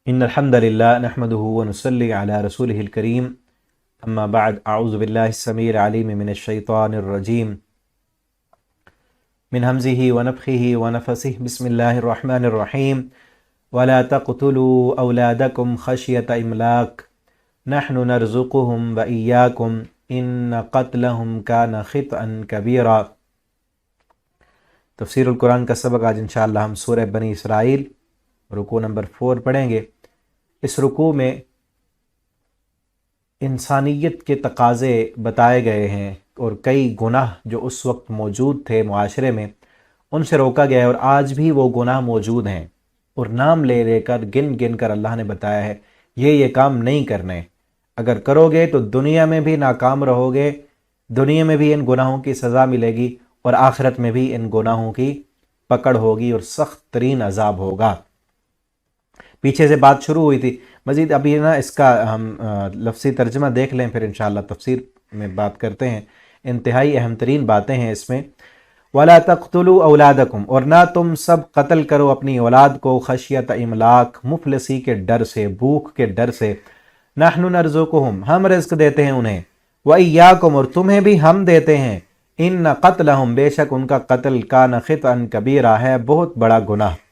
ان الحمد للہ نحمده ونصلی علی رسولہ الکریم اما بعد اعوذ باللہ السمیع العلیم من الشیطان الرجیم من ہمزہ ونفخہ ونفثہ بسم اللہ الرحمن الرحیم ولا تقتلوا اولادکم خشیۃ املاق نحن نرزقهم وإیاکم ان قتلهم کان خطئا کبیرا۔ تفسیر القرآن کا سبق آج انشاءاللہ ہم سورہ بنی اسرائیل رکوع نمبر 4 پڑھیں گے۔ اس رکوع میں انسانیت کے تقاضے بتائے گئے ہیں اور کئی گناہ جو اس وقت موجود تھے معاشرے میں ان سے روکا گیا ہے، اور آج بھی وہ گناہ موجود ہیں اور نام لے لے کر گن گن کر اللہ نے بتایا ہے یہ کام نہیں کرنے، اگر کرو گے تو دنیا میں بھی ناکام رہو گے، دنیا میں بھی ان گناہوں کی سزا ملے گی اور آخرت میں بھی ان گناہوں کی پکڑ ہوگی اور سخت ترین عذاب ہوگا۔ پیچھے سے بات شروع ہوئی تھی، مزید ابھی اس کا ہم لفظی ترجمہ دیکھ لیں، پھر انشاءاللہ تفسیر میں بات کرتے ہیں۔ انتہائی اہم ترین باتیں ہیں اس میں۔ وَلَا تَقْتُلُوا أَوْلَادَكُمْ، اور نہ تم سب قتل کرو اپنی اولاد کو، خشیت املاق، مفلسی کے ڈر سے، بھوک کے ڈر سے۔ نَحْنُ نَرْزُقُهُمْ، ہم رزق دیتے ہیں انہیں، وَإِيَّاكُمْ، اور تمہیں بھی ہم دیتے ہیں۔ إِنَّ قَتْلَهُمْ، بے شک ان کا قتل كَانَ خِطْئًا كَبِيرًا، ہے بہت بڑا گناہ۔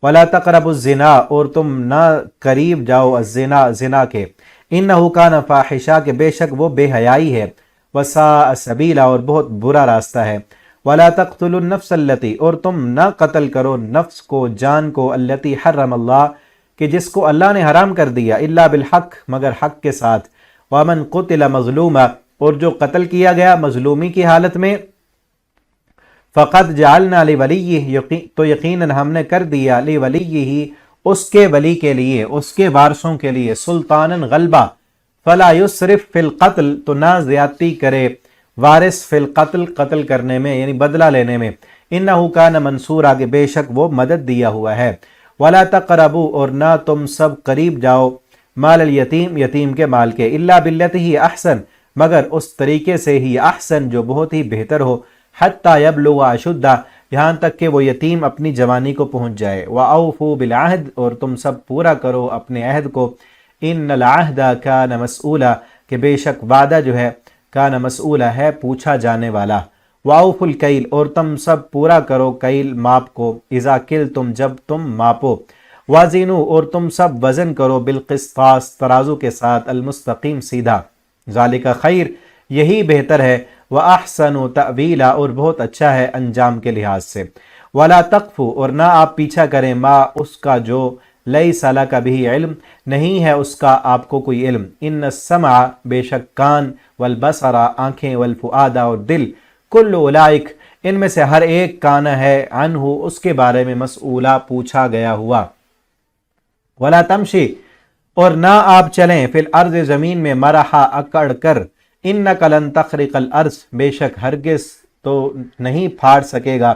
وَلَا تَقْرَبُوا الزِّنَا، اور تم نہ قریب جاؤ الزنا، زنا کے، إِنَّهُ كَانَ فَاحِشًا، کہ بے شک وہ بے حیائی ہے، وَسَاءَ سَبِيلًا، اور بہت برا راستہ ہے۔ وَلَا تَقْتُلُوا النَّفْسَ الَّتِي، اور تم نہ قتل کرو نفس کو، جان کو، الَّتِي حَرَّمَ اللہ، کہ جس کو اللہ نے حرام کر دیا، إِلَّا بِالْحَقِّ، مگر حق کے ساتھ۔ وَمَنْ قُتِلَ مَظْلُومًا، اور جو قتل کیا گیا مظلومی کی حالت میں، فقط جعلنا لولیہ، تو یقیناً ہم نے کر دیا لولیہ، اس کے ولی کے لیے، اس کے وارثوں کے لیے، سلطاناً غلبہ، فلا یسرف فی القتل، تو نہ زیادتی کرے وارث فی القتل، قتل کرنے میں یعنی بدلہ لینے میں، انہ کان منصورا، کہ بے شک وہ مدد دیا ہوا ہے۔ ولا تقربوا، اور نہ تم سب قریب جاؤ، مال الیتیم، یتیم کے مال کے، الا باللتی ہی احسن، مگر اس طریقے سے ہی احسن جو بہت ہی بہتر ہو، حتی یبلغ اشدہ، یہاں تک کہ وہ یتیم اپنی جوانی کو پہنچ جائے۔ وَأَوْفُوا بِالْعَهْدِ، اور تم سب پورا کرو اپنے عہد کو، ان العہد کان مسئولا، کہ بے شک وعدہ جو ہے کان مسئولا، ہے پوچھا جانے والا۔ وَأَوْفُوا الْكَيْلَ، اور تم سب پورا کرو کیل، ماپ کو، اذا کلتم، جب تم ماپو۔ وَازِنُوا، اور تم سب وزن کرو، بالقسطاس، ترازو کے ساتھ، المستقیم، سیدھا، ذالک خیر، یہی بہتر ہے، وَأَحْسَنُ تَأْوِيلًا، اور بہت اچھا ہے انجام کے لحاظ سے۔ وَلَا تَقْفُ، اور نہ آپ پیچھا کریں، ما، اس کا جو، لَيْسَ لَكَ بِهِ علم، نہیں ہے اس کا آپ کو کوئی علم۔ ان السمع، بے شک کان، والبصر، آنکھیں، والفؤاد، اور دل، کل اولئک، ان میں سے ہر ایک، کان ہے، عنہ، اس کے بارے میں، مسئولا، پوچھا گیا ہوا۔ وَلَا تَمْشِ، اور نہ آپ چلیں، فی الارض، زمین میں، مرحا، اکڑ کر، انک لن تخرق الارض، بے شک ہرگز تو نہیں پھاڑ سکے گا،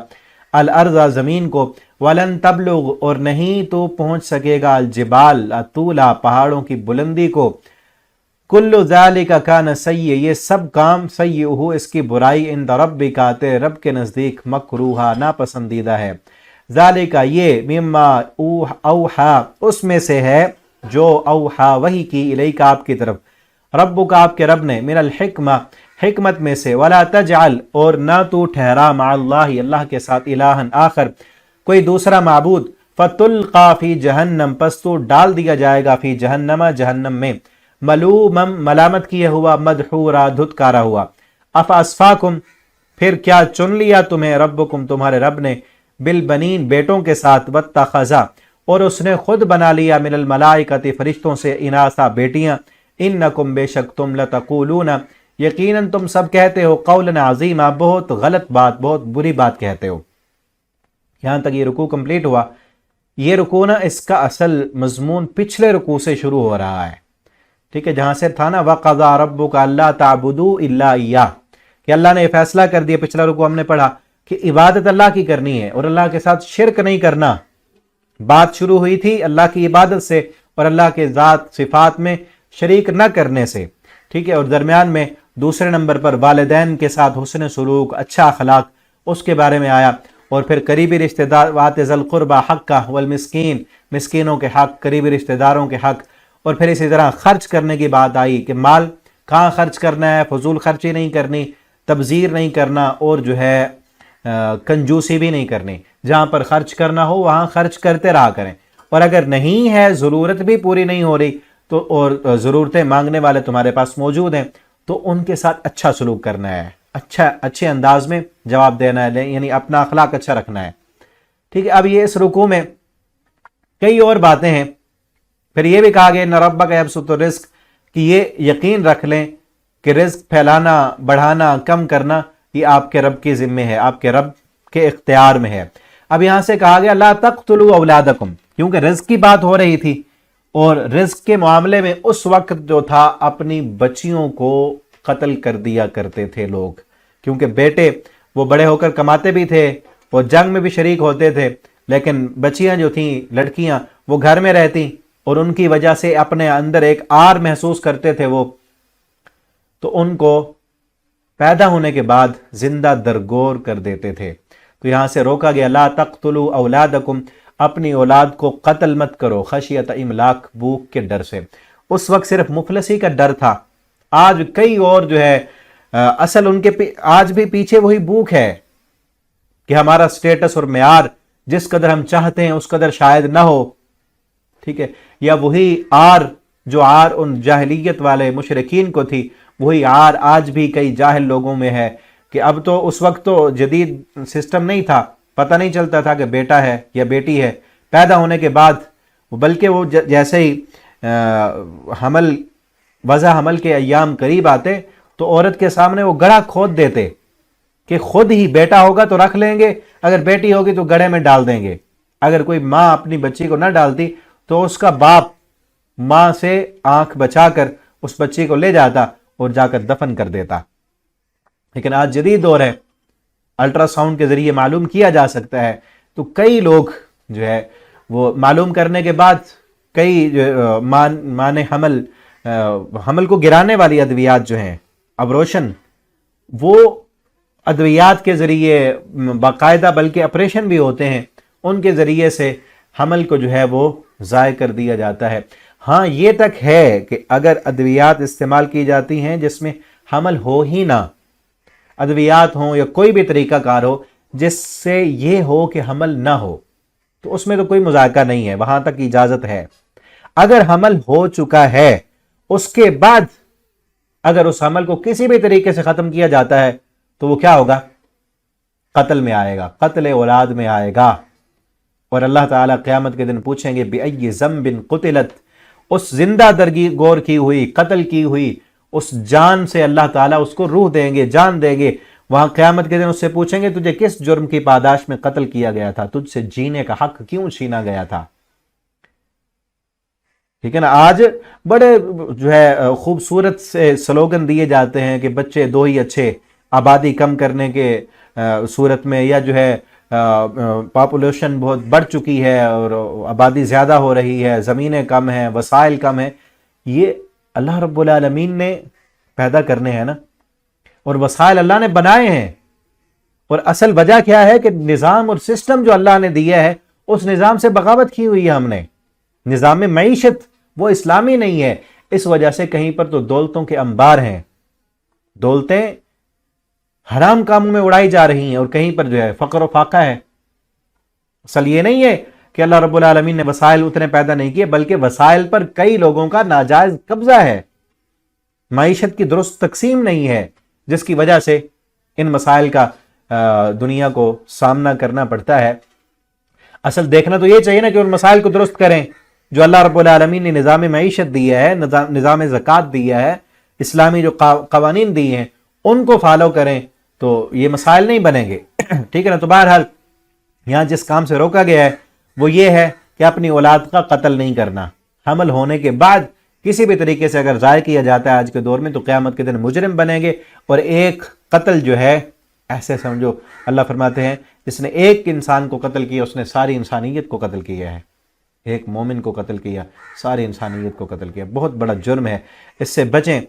الارض، زمین کو، ولن تبلغ، اور نہیں تو پہنچ سکے گا، الجبال، طولا، پہاڑوں کی بلندی کو، کل ذالک کان سیئ، یہ سب کام، سیئہ، اس کی برائی، عند ربک، تیرے رب کے نزدیک، مکروہا، ناپسندیدہ ہے۔ ذالک، یہ، مما اوحا، اس میں سے ہے جو اوحا، وحی کی، الیک، آپ کی طرف، ربک، آپ کے رب نے، من الحکمہ، حکمت میں سے، ولا تجعل، اور نہ تو ٹھہرا، مع اللہ، اللہ کے ساتھ، الہا آخر، کوئی دوسرا معبود، فتلقا فی جہنم، پس تو ڈال دیا جائے گا، فی جہنم، جہنم میں، ملوما، ملامت کیا ہوا، مدحورا، دھتکارا ہوا۔ افاسفاکم، پھر کیا چن لیا تمہیں، ربکم، تمہارے رب نے، بالبنین، بیٹوں کے ساتھ، واتخذا، اور اس نے خود بنا لیا، من الملائکۃ، فرشتوں سے، اناثا، بیٹیاں، انکم، بے شک تم، لتقولون، یقیناً تم سب کہتے ہو، قولا عظیما، بہت غلط بات، بہت بری بات کہتے ہو۔ یہاں تک یہ رکوع کمپلیٹ ہوا۔ یہ رکوع نا، اس کا اصل مضمون پچھلے رکوع سے شروع ہو رہا ہے، ٹھیک ہے، جہاں سے تھا نا، وَقَضَىٰ رَبُّكَ أَلَّا تَعْبُدُوا إِلَّا إِيَّاهُ، کہ اللہ نے یہ فیصلہ کر دیا، پچھلا رکوع ہم نے پڑھا کہ عبادت اللہ کی کرنی ہے اور اللہ کے ساتھ شرک نہیں کرنا۔ بات شروع ہوئی تھی اللہ کی عبادت سے اور اللہ کے ذات صفات میں شریک نہ کرنے سے، ٹھیک ہے، اور درمیان میں دوسرے نمبر پر والدین کے ساتھ حسن سلوک، اچھا اخلاق، اس کے بارے میں آیا، اور پھر قریبی رشتہ دار وات ذل قربا حق والمسکین، مسکینوں کے حق، قریبی رشتہ داروں کے حق، اور پھر اسی طرح خرچ کرنے کی بات آئی کہ مال کہاں خرچ کرنا ہے، فضول خرچی نہیں کرنی، تبذیر نہیں کرنا، اور جو ہے کنجوسی بھی نہیں کرنی، جہاں پر خرچ کرنا ہو وہاں خرچ کرتے رہا کریں، اور اگر نہیں ہے، ضرورت بھی پوری نہیں ہو رہی تو، اور ضرورتیں مانگنے والے تمہارے پاس موجود ہیں، تو ان کے ساتھ اچھا سلوک کرنا ہے، اچھے انداز میں جواب دینا ہے، یعنی اپنا اخلاق اچھا رکھنا ہے۔ ٹھیک ہے، اب یہ اس رکوع میں کئی اور باتیں ہیں۔ پھر یہ بھی کہا گیا ان ربک یبسط الرزق، کہ یہ یقین رکھ لیں کہ رزق پھیلانا، بڑھانا، کم کرنا یہ آپ کے رب کی ذمہ ہے، آپ کے رب کے اختیار میں ہے۔ اب یہاں سے کہا گیا لا تقتلوا اولادکم، کیونکہ رزق کی بات ہو رہی تھی، اور رزق کے معاملے میں اس وقت جو تھا اپنی بچیوں کو قتل کر دیا کرتے تھے لوگ، کیونکہ بیٹے وہ بڑے ہو کر کماتے بھی تھے، وہ جنگ میں بھی شریک ہوتے تھے، لیکن بچیاں جو تھیں، لڑکیاں، وہ گھر میں رہتی اور ان کی وجہ سے اپنے اندر ایک آر محسوس کرتے تھے وہ، تو ان کو پیدا ہونے کے بعد زندہ درگور کر دیتے تھے۔ تو یہاں سے روکا گیا لا تقتلوا اولادکم، اپنی اولاد کو قتل مت کرو، خشیت املاک، بھوک کے ڈر سے۔ اس وقت صرف مفلسی کا ڈر تھا، آج کئی اور جو ہے اصل ان کے آج بھی پیچھے وہی بھوک ہے کہ ہمارا سٹیٹس اور معیار جس قدر ہم چاہتے ہیں اس قدر شاید نہ ہو، ٹھیک ہے، یا وہی آر جو آر ان جاہلیت والے مشرکین کو تھی، وہی آر آج بھی کئی جاہل لوگوں میں ہے، کہ اب تو اس وقت تو جدید سسٹم نہیں تھا، پتہ نہیں چلتا تھا کہ بیٹا ہے یا بیٹی ہے، پیدا ہونے کے بعد، بلکہ وہ جیسے ہی وضع حمل کے ایام قریب آتے تو عورت کے سامنے وہ گڑھا کھود دیتے کہ خود ہی بیٹا ہوگا تو رکھ لیں گے، اگر بیٹی ہوگی تو گڑھے میں ڈال دیں گے۔ اگر کوئی ماں اپنی بچی کو نہ ڈالتی تو اس کا باپ ماں سے آنکھ بچا کر اس بچی کو لے جاتا اور جا کر دفن کر دیتا۔ لیکن آج جدید دور ہے، الٹرا ساؤنڈ کے ذریعے معلوم کیا جا سکتا ہے، تو کئی لوگ جو ہے وہ معلوم کرنے کے بعد کئی مانے حمل کو گرانے والی ادویات جو ہیں، ابروشن، وہ ادویات کے ذریعے باقاعدہ بلکہ آپریشن بھی ہوتے ہیں، ان کے ذریعے سے حمل کو جو ہے وہ ضائع کر دیا جاتا ہے۔ ہاں یہ تک ہے کہ اگر ادویات استعمال کی جاتی ہیں جس میں حمل ہو ہی نہ، ادویات ہوں یا کوئی بھی طریقہ کار ہو جس سے یہ ہو کہ حمل نہ ہو، تو اس میں تو کوئی مذائقہ نہیں ہے، وہاں تک اجازت ہے۔ اگر حمل ہو چکا ہے، اس کے بعد اگر اس حمل کو کسی بھی طریقے سے ختم کیا جاتا ہے تو وہ کیا ہوگا؟ قتل میں آئے گا، قتل اولاد میں آئے گا، اور اللہ تعالیٰ قیامت کے دن پوچھیں گے بِأَيِّ ذَنْبٍ قُتِلَتْ، اس زندہ درگور کی ہوئی، قتل کی ہوئی اس جان سے اللہ تعالیٰ اس کو روح دیں گے، جان دیں گے۔ وہاں قیامت کے دن اس سے پوچھیں گے تجھے کس جرم کی پاداش میں قتل کیا گیا تھا، تجھ سے جینے کا حق کیوں چھینا گیا تھا؟ ٹھیک ہے نا، آج بڑے جو ہے خوبصورت سے سلوگن دیے جاتے ہیں کہ بچے دو ہی اچھے، آبادی کم کرنے کے صورت میں، یا جو ہے پاپولیشن بہت بڑھ چکی ہے اور آبادی زیادہ ہو رہی ہے، زمینیں کم ہیں، وسائل کم ہیں، یہ اللہ رب العالمین نے پیدا کرنے ہیں نا، اور وسائل اللہ نے بنائے ہیں، اور اصل وجہ کیا ہے کہ نظام اور سسٹم جو اللہ نے دیا ہے اس نظام سے بغاوت کی ہوئی ہے ہم نے۔ نظام معیشت وہ اسلامی نہیں ہے، اس وجہ سے کہیں پر تو دولتوں کے انبار ہیں، دولتیں حرام کاموں میں اڑائی جا رہی ہیں، اور کہیں پر جو ہے فقر و فاقہ ہے۔ اصل یہ نہیں ہے کہ اللہ رب العالمین نے وسائل اتنے پیدا نہیں کیے، بلکہ وسائل پر کئی لوگوں کا ناجائز قبضہ ہے، معیشت کی درست تقسیم نہیں ہے، جس کی وجہ سے ان مسائل کا دنیا کو سامنا کرنا پڑتا ہے۔ اصل دیکھنا تو یہ چاہیے نا کہ ان مسائل کو درست کریں جو اللہ رب العالمین نے نظام معیشت دیا ہے، نظام زکوٰۃ دیا ہے، اسلامی جو قوانین دیے ہیں ان کو فالو کریں تو یہ مسائل نہیں بنیں گے۔ ٹھیک ہے نا، تو بہرحال یہاں جس کام سے روکا گیا ہے وہ یہ ہے کہ اپنی اولاد کا قتل نہیں کرنا، حمل ہونے کے بعد کسی بھی طریقے سے اگر ضائع کیا جاتا ہے آج کے دور میں تو قیامت کے دن مجرم بنیں گے۔ اور ایک قتل جو ہے ایسے سمجھو، اللہ فرماتے ہیں جس نے ایک انسان کو قتل کیا اس نے ساری انسانیت کو قتل کیا ہے، ایک مومن کو قتل کیا، ساری انسانیت کو قتل کیا، بہت بڑا جرم ہے، اس سے بچیں۔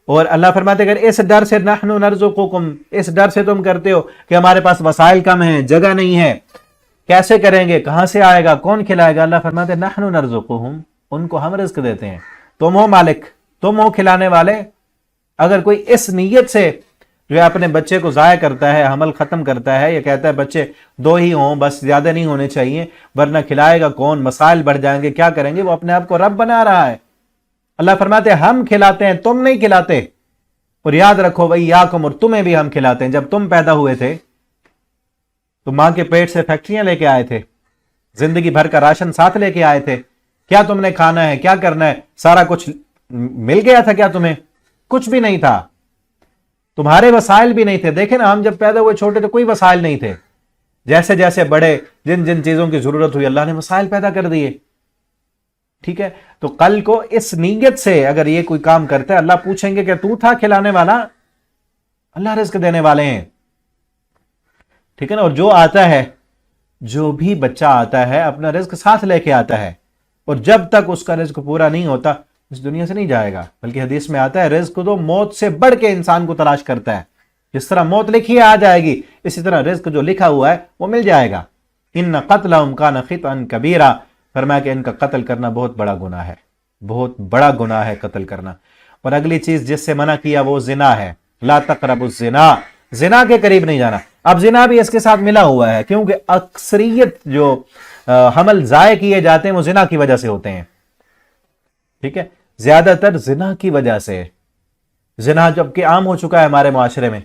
اور اللہ فرماتے اگر اس ڈر سے نحن نرزقکم، اس ڈر سے تم کرتے ہو کہ ہمارے پاس وسائل کم ہیں، جگہ نہیں ہے، کیسے کریں گے، کہاں سے آئے گا، کون کھلائے گا، اللہ فرماتے نحن نرزقہم، ان کو ہم رزق دیتے ہیں، تم ہو مالک، تم ہو کھلانے والے۔ اگر کوئی اس نیت سے جو ہے اپنے بچے کو ضائع کرتا ہے، حمل ختم کرتا ہے، یا کہتا ہے بچے 2 ہی ہوں بس، زیادہ نہیں ہونے چاہیے ورنہ کھلائے گا کون، مسائل بڑھ جائیں گے، کیا کریں گے، وہ اپنے آپ کو رب بنا رہا ہے۔ اللہ فرماتے ہیں ہم کھلاتے ہیں، تم نہیں کھلاتے۔ اور یاد رکھو وَإِيَّاكُمْ، اور تمہیں بھی ہم کھلاتے ہیں۔ جب تم پیدا ہوئے تھے تو ماں کے پیٹ سے فیکٹریاں لے کے آئے تھے، زندگی بھر کا راشن ساتھ لے کے آئے تھے، کیا تم نے کھانا ہے، کیا کرنا ہے، سارا کچھ مل گیا تھا کیا تمہیں؟ کچھ بھی نہیں تھا، تمہارے وسائل بھی نہیں تھے۔ دیکھیں نا، ہم جب پیدا ہوئے چھوٹے تو کوئی وسائل نہیں تھے، جیسے جیسے بڑے، جن جن چیزوں کی ضرورت ہوئی اللہ نے وسائل پیدا کر دیے۔ ٹھیک ہے، تو کل کو اس نیت سے اگر یہ کوئی کام کرتا ہے، اللہ پوچھیں گے کہ تو تھا کھلانے والا؟ اللہ رزق دینے والے ہیں۔ ٹھیک ہے نا، اور جو آتا ہے، جو بھی بچہ آتا ہے اپنا رزق ساتھ لے کے آتا ہے، اور جب تک اس کا رزق پورا نہیں ہوتا اس دنیا سے نہیں جائے گا۔ بلکہ حدیث میں آتا ہے رزق تو موت سے بڑھ کے انسان کو تلاش کرتا ہے، جس طرح موت لکھی ہے آ جائے گی، اسی طرح رزق جو لکھا ہوا ہے وہ مل جائے گا۔ ان قتلہم کان خطئا کبیرا، فرمایا کہ ان کا قتل کرنا بہت بڑا گناہ ہے، بہت بڑا گناہ ہے قتل کرنا۔ اور اگلی چیز جس سے منع کیا وہ زنا ہے، لا تقربوا الزنا، زنا کے قریب نہیں جانا۔ اب زنا بھی اس کے ساتھ ملا ہوا ہے، کیونکہ اکثریت جو حمل ضائع کیے جاتے ہیں وہ زنا کی وجہ سے ہوتے ہیں۔ ٹھیک ہے، زیادہ تر زنا کی وجہ سے۔ زنا جب کہ عام ہو چکا ہے ہمارے معاشرے میں،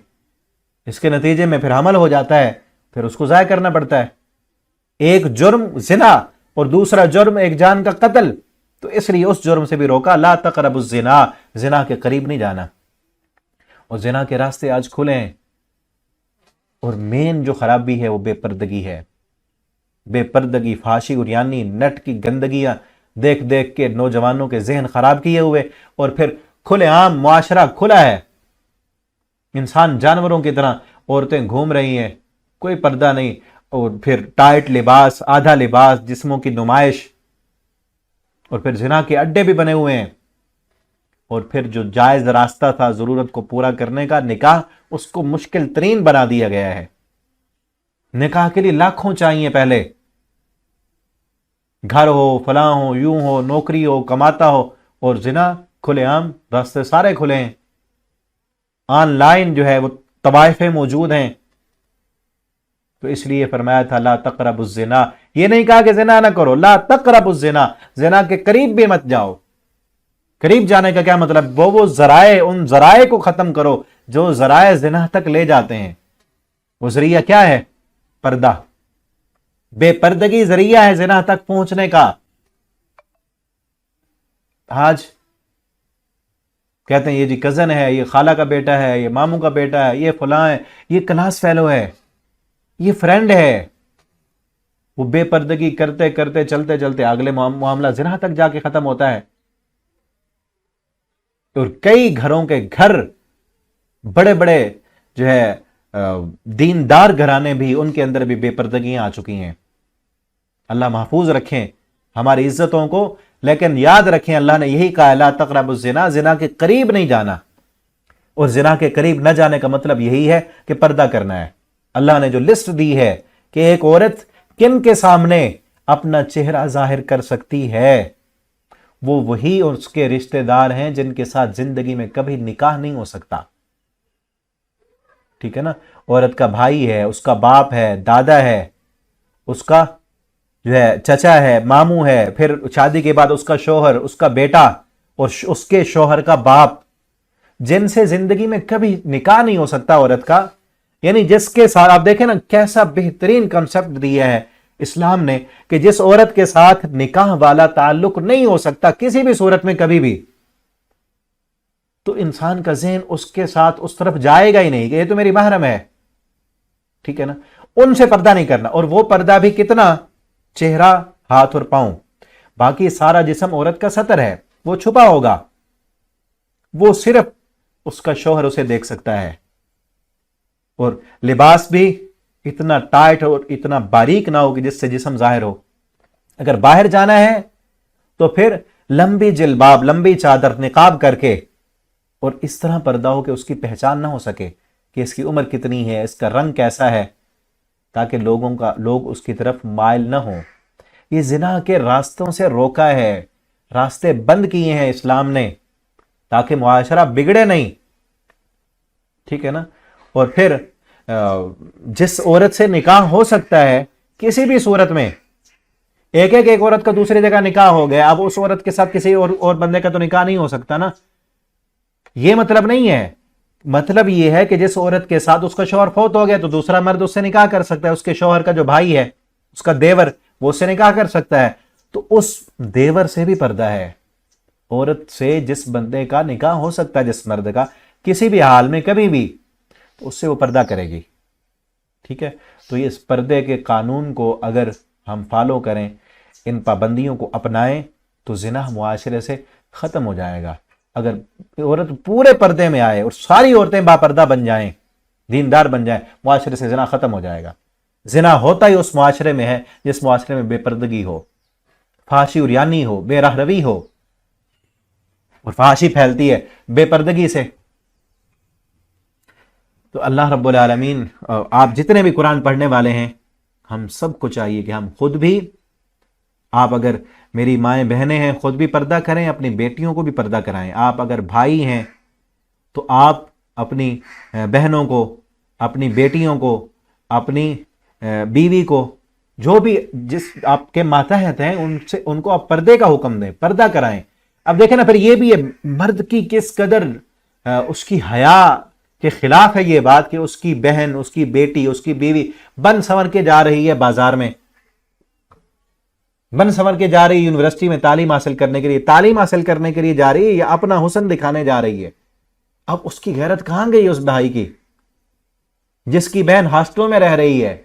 اس کے نتیجے میں پھر حمل ہو جاتا ہے، پھر اس کو ضائع کرنا پڑتا ہے۔ ایک جرم زنا اور دوسرا جرم ایک جان کا قتل، تو اس لیے اس جرم سے بھی روکا، لا تقربوا الزنا، زنا کے قریب نہیں جانا۔ اور زنا کے راستے آج کھلے ہیں، اور مین جو خرابی ہے وہ بے پردگی ہے۔ بے پردگی، فحاشی، عریانی، نٹ کی گندگیاں دیکھ دیکھ کے نوجوانوں کے ذہن خراب کیے ہوئے، اور پھر کھلے عام معاشرہ کھلا ہے، انسان جانوروں کی طرح عورتیں گھوم رہی ہیں، کوئی پردہ نہیں، اور پھر ٹائٹ لباس، آدھا لباس، جسموں کی نمائش، اور پھر زنا کے اڈے بھی بنے ہوئے ہیں۔ اور پھر جو جائز راستہ تھا ضرورت کو پورا کرنے کا، نکاح، اس کو مشکل ترین بنا دیا گیا ہے۔ نکاح کے لیے لاکھوں چاہیے، پہلے گھر ہو، فلاں ہو، یوں ہو، نوکری ہو، کماتا ہو، اور زنا کھلے عام، راستے سارے کھلے ہیں۔ آن لائن جو ہے وہ طوائفیں موجود ہیں۔ تو اس لیے فرمایا تھا لا تقربوا الزنا، یہ نہیں کہا کہ زنا نہ کرو، لا تقربوا الزنا، زنا کے قریب بھی مت جاؤ۔ قریب جانے کا کیا مطلب؟ وہ ذرائع، ان ذرائع کو ختم کرو جو ذرائع زنا تک لے جاتے ہیں۔ وہ ذریعہ کیا ہے؟ پردہ، بے پردگی ذریعہ ہے زنا تک پہنچنے کا۔ آج کہتے ہیں یہ جی کزن ہے، یہ خالہ کا بیٹا ہے، یہ ماموں کا بیٹا ہے، یہ فلاں ہے، یہ کلاس فیلو ہے، یہ فرینڈ ہے۔ وہ بے پردگی کرتے کرتے چلتے چلتے اگلے معاملہ زنا تک جا کے ختم ہوتا ہے۔ اور کئی گھروں کے گھر، بڑے بڑے جو ہے دیندار گھرانے بھی، ان کے اندر بھی بے پردگیاں آ چکی ہیں۔ اللہ محفوظ رکھیں ہماری عزتوں کو، لیکن یاد رکھیں اللہ نے یہی کہا لا تقربوا الزنا، زنا کے قریب نہیں جانا۔ اور زنا کے قریب نہ جانے کا مطلب یہی ہے کہ پردہ کرنا ہے۔ اللہ نے جو لسٹ دی ہے کہ ایک عورت کن کے سامنے اپنا چہرہ ظاہر کر سکتی ہے، وہ وہی اور اس کے رشتہ دار ہیں جن کے ساتھ زندگی میں کبھی نکاح نہیں ہو سکتا۔ ٹھیک ہے نا، عورت کا بھائی ہے، اس کا باپ ہے، دادا ہے، اس کا جو ہے چچا ہے، ماموں ہے، پھر شادی کے بعد اس کا شوہر، اس کا بیٹا، اور اس کے شوہر کا باپ، جن سے زندگی میں کبھی نکاح نہیں ہو سکتا عورت کا۔ یعنی جس کے ساتھ آپ دیکھیں نا کیسا بہترین کنسپٹ دیا ہے اسلام نے، کہ جس عورت کے ساتھ نکاح والا تعلق نہیں ہو سکتا کسی بھی صورت میں کبھی بھی، تو انسان کا ذہن اس کے ساتھ اس طرف جائے گا ہی نہیں کہ یہ تو میری محرم ہے۔ ٹھیک ہے نا، ان سے پردہ نہیں کرنا، اور وہ پردہ بھی کتنا؟ چہرہ، ہاتھ اور پاؤں، باقی سارا جسم عورت کا ستر ہے، وہ چھپا ہوگا، وہ صرف اس کا شوہر اسے دیکھ سکتا ہے۔ اور لباس بھی اتنا ٹائٹ اور اتنا باریک نہ ہو کہ جس سے جسم ظاہر ہو۔ اگر باہر جانا ہے تو پھر لمبی جلباب، لمبی چادر، نقاب کر کے، اور اس طرح پردہ ہو کہ اس کی پہچان نہ ہو سکے کہ اس کی عمر کتنی ہے، اس کا رنگ کیسا ہے، تاکہ لوگ اس کی طرف مائل نہ ہوں۔ یہ زنا کے راستوں سے روکا ہے، راستے بند کیے ہیں اسلام نے تاکہ معاشرہ بگڑے نہیں، ٹھیک ہے نا۔ اور پھر جس عورت سے نکاح ہو سکتا ہے کسی بھی صورت میں، ایک عورت کا دوسری جگہ نکاح ہو گیا، اب اس عورت کے ساتھ کسی اور بندے کا تو نکاح نہیں ہو سکتا نا، یہ مطلب نہیں ہے۔ مطلب یہ ہے کہ جس عورت کے ساتھ اس کا شوہر فوت ہو گیا تو دوسرا مرد اس سے نکاح کر سکتا ہے، اس کے شوہر کا جو بھائی ہے، اس کا دیور، وہ اس سے نکاح کر سکتا ہے، تو اس دیور سے بھی پردہ ہے۔ عورت سے جس بندے کا نکاح ہو سکتا ہے، جس مرد کا، کسی بھی حال میں کبھی بھی، تو اس سے وہ پردہ کرے گی، ٹھیک ہے۔ تو یہ اس پردے کے قانون کو اگر ہم فالو کریں، ان پابندیوں کو اپنائیں، تو زنا معاشرے سے ختم ہو جائے گا۔ اگر عورت پورے پردے میں آئے اور ساری عورتیں باپردہ بن جائیں، دیندار بن جائیں، معاشرے سے زنا ختم ہو جائے گا۔ زنا ہوتا ہی اس معاشرے میں ہے جس معاشرے میں بے پردگی ہو، فحاشی عریانی ہو، بے راہ روی ہو، اور فحاشی پھیلتی ہے بے پردگی سے۔ تو اللہ رب العالمین، آپ جتنے بھی قرآن پڑھنے والے ہیں، ہم سب کو چاہیے کہ ہم خود بھی، آپ اگر میری مائیں بہنیں ہیں خود بھی پردہ کریں، اپنی بیٹیوں کو بھی پردہ کرائیں۔ آپ اگر بھائی ہیں تو آپ اپنی بہنوں کو، اپنی بیٹیوں کو، اپنی بیوی کو، جو بھی جس آپ کے ماتحت ہیں، ان کو آپ پردے کا حکم دیں، پردہ کرائیں۔ اب دیکھیں نا، پھر یہ بھی ہے مرد کی کس قدر اس کی حیا کے خلاف ہے یہ بات کہ اس کی بہن، اس کی بیٹی، اس کی بیوی بن سنور کے جا رہی ہے بازار میں، بن سنور کے جا رہی ہے یونیورسٹی میں تعلیم حاصل کرنے کے لیے، تعلیم حاصل کرنے کے لیے جا رہی ہے یا اپنا حسن دکھانے جا رہی ہے۔ اب اس کی غیرت کہاں گئی اس بھائی کی، جس کی بہن ہاسٹلوں میں رہ رہی ہے،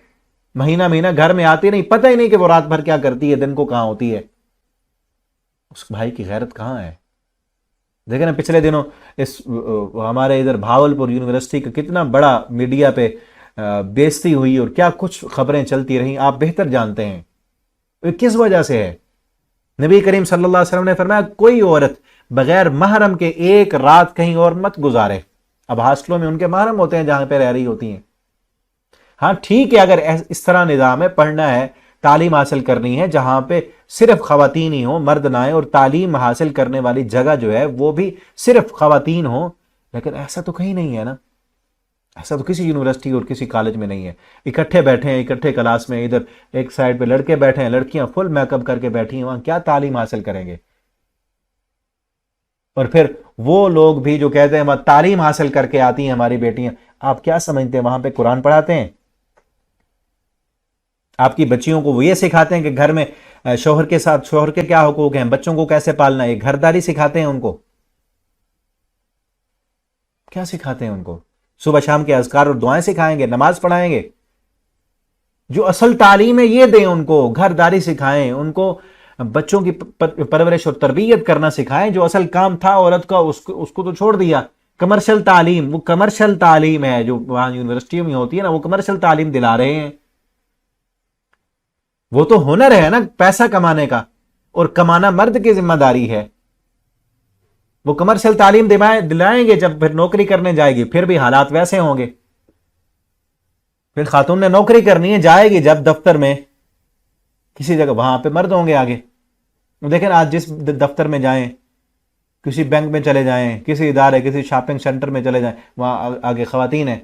مہینہ گھر میں آتی نہیں، پتہ ہی نہیں کہ وہ رات بھر کیا کرتی ہے، دن کو کہاں ہوتی ہے۔ اس بھائی کی غیرت کہاں ہے؟ دیکھیں نا، پچھلے دنوں ہمارے ادھر بھاولپور یونیورسٹی کا کتنا بڑا میڈیا پہ بےعزتی ہوئی اور کیا کچھ خبریں چلتی رہیں، آپ بہتر جانتے ہیں کس وجہ سے ہے۔ نبی کریم صلی اللہ علیہ وسلم نے فرمایا کوئی عورت بغیر محرم کے ایک رات کہیں اور مت گزارے۔ اب ہاسٹلوں میں ان کے محرم ہوتے ہیں جہاں پہ رہ رہی ہوتی ہیں۔ ہاں ٹھیک ہے، اگر اس طرح نظام ہے، پڑھنا ہے، تعلیم حاصل کرنی ہے جہاں پہ صرف خواتین ہی ہوں، مرد نہ آئے، اور تعلیم حاصل کرنے والی جگہ جو ہے وہ بھی صرف خواتین ہوں، لیکن ایسا تو کہیں نہیں ہے نا، ایسا تو کسی یونیورسٹی اور کسی کالج میں نہیں ہے۔ اکٹھے بیٹھے ہیں، اکٹھے کلاس میں، ادھر ایک سائڈ پہ لڑکے بیٹھے ہیں، لڑکیاں فل میک اپ کر کے بیٹھی ہیں، وہاں کیا تعلیم حاصل کریں گے؟ اور پھر وہ لوگ بھی جو کہتے ہیں تعلیم حاصل کر کے آتی ہیں ہماری بیٹیاں، آپ کیا سمجھتے ہیں وہاں پہ قرآن پڑھاتے ہیں؟ آپ کی بچیوں کو وہ یہ سکھاتے ہیں کہ گھر میں شوہر کے ساتھ شوہر کے کیا حقوق ہیں، بچوں کو کیسے پالنا ہے، گھرداری سکھاتے ہیں ان کو؟ کیا سکھاتے ہیں ان کو؟ صبح شام کے اذکار اور دعائیں سکھائیں گے، نماز پڑھائیں گے؟ جو اصل تعلیم ہے یہ دیں ان کو، گھرداری سکھائیں ان کو، بچوں کی پرورش اور تربیت کرنا سکھائیں۔ جو اصل کام تھا عورت کا اس کو تو چھوڑ دیا، کمرشل تعلیم، وہ کمرشل تعلیم ہے جو وہاں یونیورسٹیوں میں ہوتی ہے نا، وہ کمرشل تعلیم دلا رہے ہیں۔ وہ تو ہنر ہے نا پیسہ کمانے کا، اور کمانا مرد کی ذمہ داری ہے۔ وہ کمرشل تعلیم دلائیں گے، جب پھر نوکری کرنے جائے گی پھر بھی حالات ویسے ہوں گے۔ پھر خاتون نے نوکری کرنی ہے، جائے گی جب دفتر میں کسی جگہ، وہاں پہ مرد ہوں گے آگے۔ دیکھیں آج جس دفتر میں جائیں، کسی بینک میں چلے جائیں، کسی ادارے، کسی شاپنگ سینٹر میں چلے جائیں، وہاں آگے خواتین ہیں۔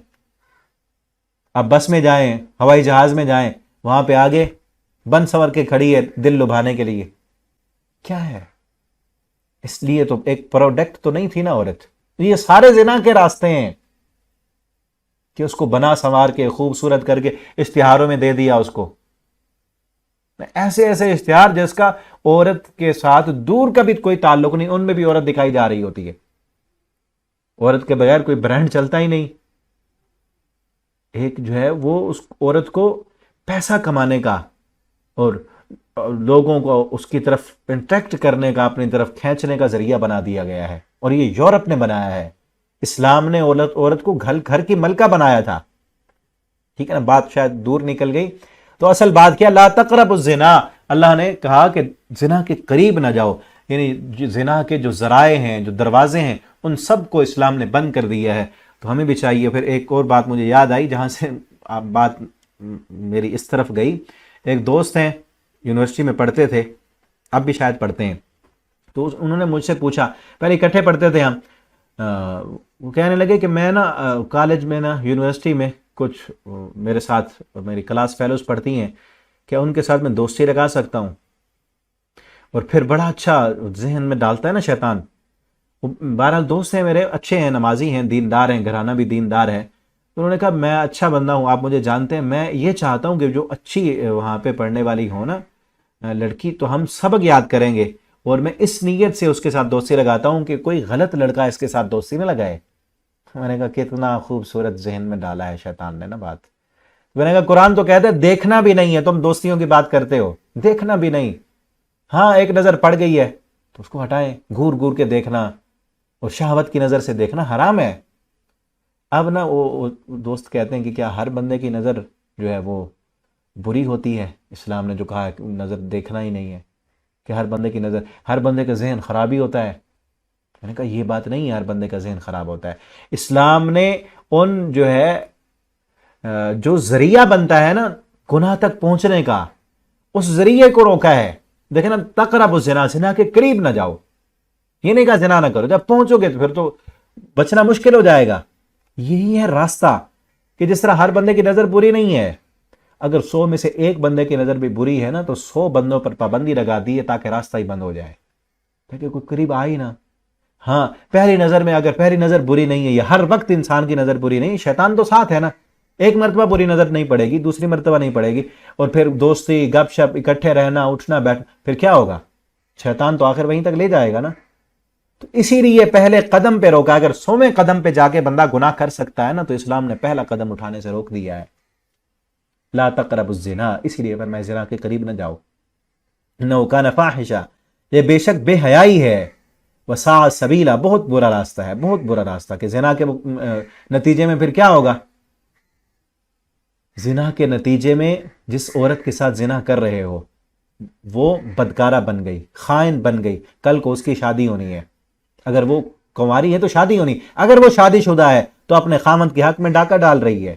اب بس میں جائیں، ہوائی جہاز میں جائیں، وہاں پہ آگے بن سنور کے کھڑی ہے دل لبھانے کے لیے۔ کیا ہے؟ اس لیے تو ایک پروڈکٹ تو نہیں تھی نا عورت۔ یہ سارے زنا کے راستے ہیں کہ اس کو بنا سنوار کے خوبصورت کر کے اشتہاروں میں دے دیا اس کو، ایسے ایسے اشتہار جس کا عورت کے ساتھ دور کا بھی کوئی تعلق نہیں، ان میں بھی عورت دکھائی جا رہی ہوتی ہے۔ عورت کے بغیر کوئی برانڈ چلتا ہی نہیں۔ ایک جو ہے وہ اس عورت کو پیسہ کمانے کا اور لوگوں کو اس کی طرف انٹریکٹ کرنے کا، اپنی طرف کھینچنے کا ذریعہ بنا دیا گیا ہے، اور یہ یورپ نے بنایا ہے۔ اسلام نے عورت کو گھر کی ملکہ بنایا تھا، ٹھیک ہے نا، بات شاید دور نکل گئی۔ تو اصل بات کیا، لا تقربوا الزنا، اللہ نے کہا کہ زنا کے قریب نہ جاؤ۔ یعنی زنا کے جو ذرائع ہیں، جو دروازے ہیں، ان سب کو اسلام نے بند کر دیا ہے۔ تو ہمیں بھی چاہیے۔ پھر ایک اور بات مجھے یاد آئی جہاں سے آپ بات میری اس طرف گئی، ایک دوست ہیں یونیورسٹی میں پڑھتے تھے، اب بھی شاید پڑھتے ہیں، تو انہوں نے مجھ سے پوچھا، پہلے اکٹھے پڑھتے تھے ہم، وہ کہنے لگے کہ میں نا کالج میں نا یونیورسٹی میں کچھ میرے ساتھ میری کلاس فیلوز پڑھتی ہیں، کیا ان کے ساتھ میں دوستی لگا سکتا ہوں؟ اور پھر بڑا اچھا ذہن میں ڈالتا ہے نا شیطان۔ بہرحال دوست ہیں میرے، اچھے ہیں، نمازی ہیں، دیندار ہیں، گھرانہ بھی دیندار ہے۔ انہوں نے کہا میں اچھا بندہ ہوں، آپ مجھے جانتے ہیں، میں یہ چاہتا ہوں کہ جو اچھی وہاں پہ پڑھنے والی ہو نا لڑکی، تو ہم سبق یاد کریں گے، اور میں اس نیت سے اس کے ساتھ دوستی لگاتا ہوں کہ کوئی غلط لڑکا اس کے ساتھ دوستی نہ لگائے۔ میں نے کہا کتنا خوبصورت ذہن میں ڈالا ہے شیطان نے نا بات۔ میں نے کہا قرآن تو کہتا ہے دیکھنا بھی نہیں ہے، تم دوستیوں کی بات کرتے ہو، دیکھنا بھی نہیں۔ ہاں ایک نظر پڑ گئی ہے تو اس کو ہٹائیں، گور گور کے دیکھنا اور شہوت کی نظر سے دیکھنا حرام ہے۔ اب نا وہ دوست کہتے ہیں کہ کیا ہر بندے کی نظر جو ہے وہ بری ہوتی ہے؟ اسلام نے جو کہا ہے کہ نظر دیکھنا ہی نہیں ہے، کہ ہر بندے کی نظر، ہر بندے کا ذہن خرابی ہوتا ہے۔ میں نے کہا یہ بات نہیں ہے، ہر بندے کا ذہن خراب ہوتا ہے۔ اسلام نے ان جو ہے جو ذریعہ بنتا ہے نا گناہ تک پہنچنے کا، اس ذریعے کو روکا ہے۔ دیکھیں نا، تقربوا الزنا، زنا کے قریب نہ جاؤ، یہ نہیں کہا زنا نہ کرو، جب پہنچو گے تو پھر تو بچنا مشکل ہو جائے گا۔ یہی ہے راستہ، کہ جس طرح ہر بندے کی نظر بری نہیں ہے، اگر 100 میں سے ایک بندے کی نظر بھی بری ہے نا تو 100 بندوں پر پابندی لگا دی ہے تاکہ راستہ ہی بند ہو جائے، تاکہ کوئی قریب آئی نہ۔ ہاں پہلی نظر میں اگر پہلی نظر بری نہیں ہے، یہ ہر وقت انسان کی نظر بری نہیں، شیطان تو ساتھ ہے نا، ایک مرتبہ بری نظر نہیں پڑے گی، دوسری مرتبہ نہیں پڑے گی، اور پھر دوستی گپ شپ اکٹھے رہنا اٹھنا بیٹھنا، پھر کیا ہوگا؟ شیطان تو آخر وہیں تک لے جائے گا نا۔ تو اسی لیے پہلے قدم پہ روکا۔ اگر 100ویں قدم پہ جا کے بندہ گناہ کر سکتا ہے نا تو اسلام نے پہلا قدم اٹھانے سے روک دیا ہے، لا تقربوا الزنا، اسی لیے فرمایا زنا کے قریب نہ جاؤ، انه کان فاحشہ، یہ بے شک بے حیائی ہے، وساء سبیلا، بہت برا راستہ ہے، بہت برا راستہ۔ کہ زنا کے نتیجے میں پھر کیا ہوگا؟ زنا کے نتیجے میں جس عورت کے ساتھ زنا کر رہے ہو وہ بدکارہ بن گئی، خائن بن گئی، کل کو اس کی شادی ہونی ہے، اگر وہ کنواری ہے تو شادی ہونی، اگر وہ شادی شدہ ہے تو اپنے خامند کے حق میں ڈاکہ ڈال رہی ہے،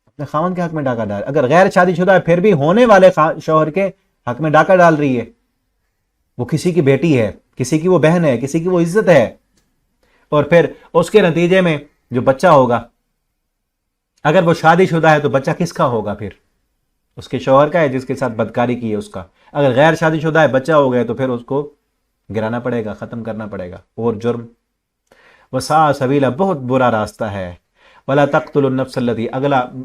اپنے خامند کے حق میں ڈاکہ ڈال، اگر غیر شادی شدہ ہے پھر بھی ہونے والے شوہر کے حق میں ڈاکہ ڈال رہی ہے۔ وہ کسی کی بیٹی ہے، کسی کی وہ بہن ہے، کسی کی وہ عزت ہے، اور پھر اس کے نتیجے میں جو بچہ ہوگا، اگر وہ شادی شدہ ہے تو بچہ کس کا ہوگا؟ پھر اس کے شوہر کا ہے جس کے ساتھ بدکاری کی ہے اس کا۔ اگر غیر شادی شدہ ہے بچہ ہو گیا تو پھر اس کو گرانا پڑے گا، ختم کرنا پڑے گا، اور جرم۔ وساء سبیلا، بہت برا راستہ ہے۔ ولا تقتلوا النفس التي،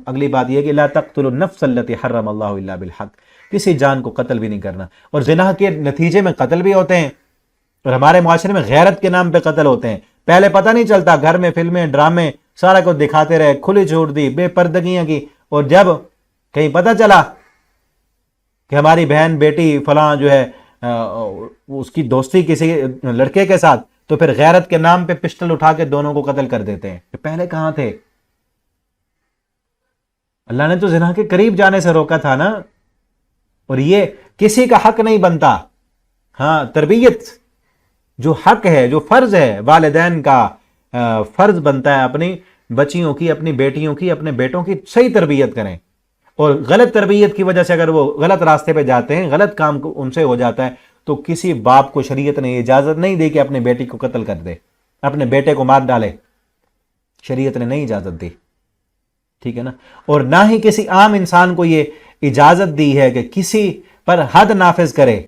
اگلی بات یہ کہ لا تقتلوا النفس التي حرم اللہ الا بالحق، کسی جان کو قتل بھی نہیں کرنا۔ اور زنا کے نتیجے میں قتل بھی ہوتے ہیں، اور ہمارے معاشرے میں غیرت کے نام پہ قتل ہوتے ہیں۔ پہلے پتہ نہیں چلتا، گھر میں فلمیں ڈرامے سارا کچھ دکھاتے رہے، کھلی چھوڑ دی، بے پردگیاں کی، اور جب کہیں پتہ چلا کہ ہماری بہن بیٹی فلاں جو ہے اس کی دوستی کسی لڑکے کے ساتھ، تو پھر غیرت کے نام پہ پسٹل اٹھا کے دونوں کو قتل کر دیتے ہیں۔ پہلے کہاں تھے؟ اللہ نے تو زنا کے قریب جانے سے روکا تھا نا۔ اور یہ کسی کا حق نہیں بنتا۔ ہاں تربیت جو حق ہے، جو فرض ہے، والدین کا فرض بنتا ہے اپنی بچیوں کی، اپنی بیٹیوں کی، اپنے بیٹوں کی صحیح تربیت کریں۔ اور غلط تربیت کی وجہ سے اگر وہ غلط راستے پہ جاتے ہیں، غلط کام ان سے ہو جاتا ہے، تو کسی باپ کو شریعت نے اجازت نہیں دی کہ اپنے بیٹی کو قتل کر دے، اپنے بیٹے کو مار ڈالے، شریعت نے نہیں اجازت دی، ٹھیک ہے نا۔ اور نہ ہی کسی عام انسان کو یہ اجازت دی ہے کہ کسی پر حد نافذ کرے۔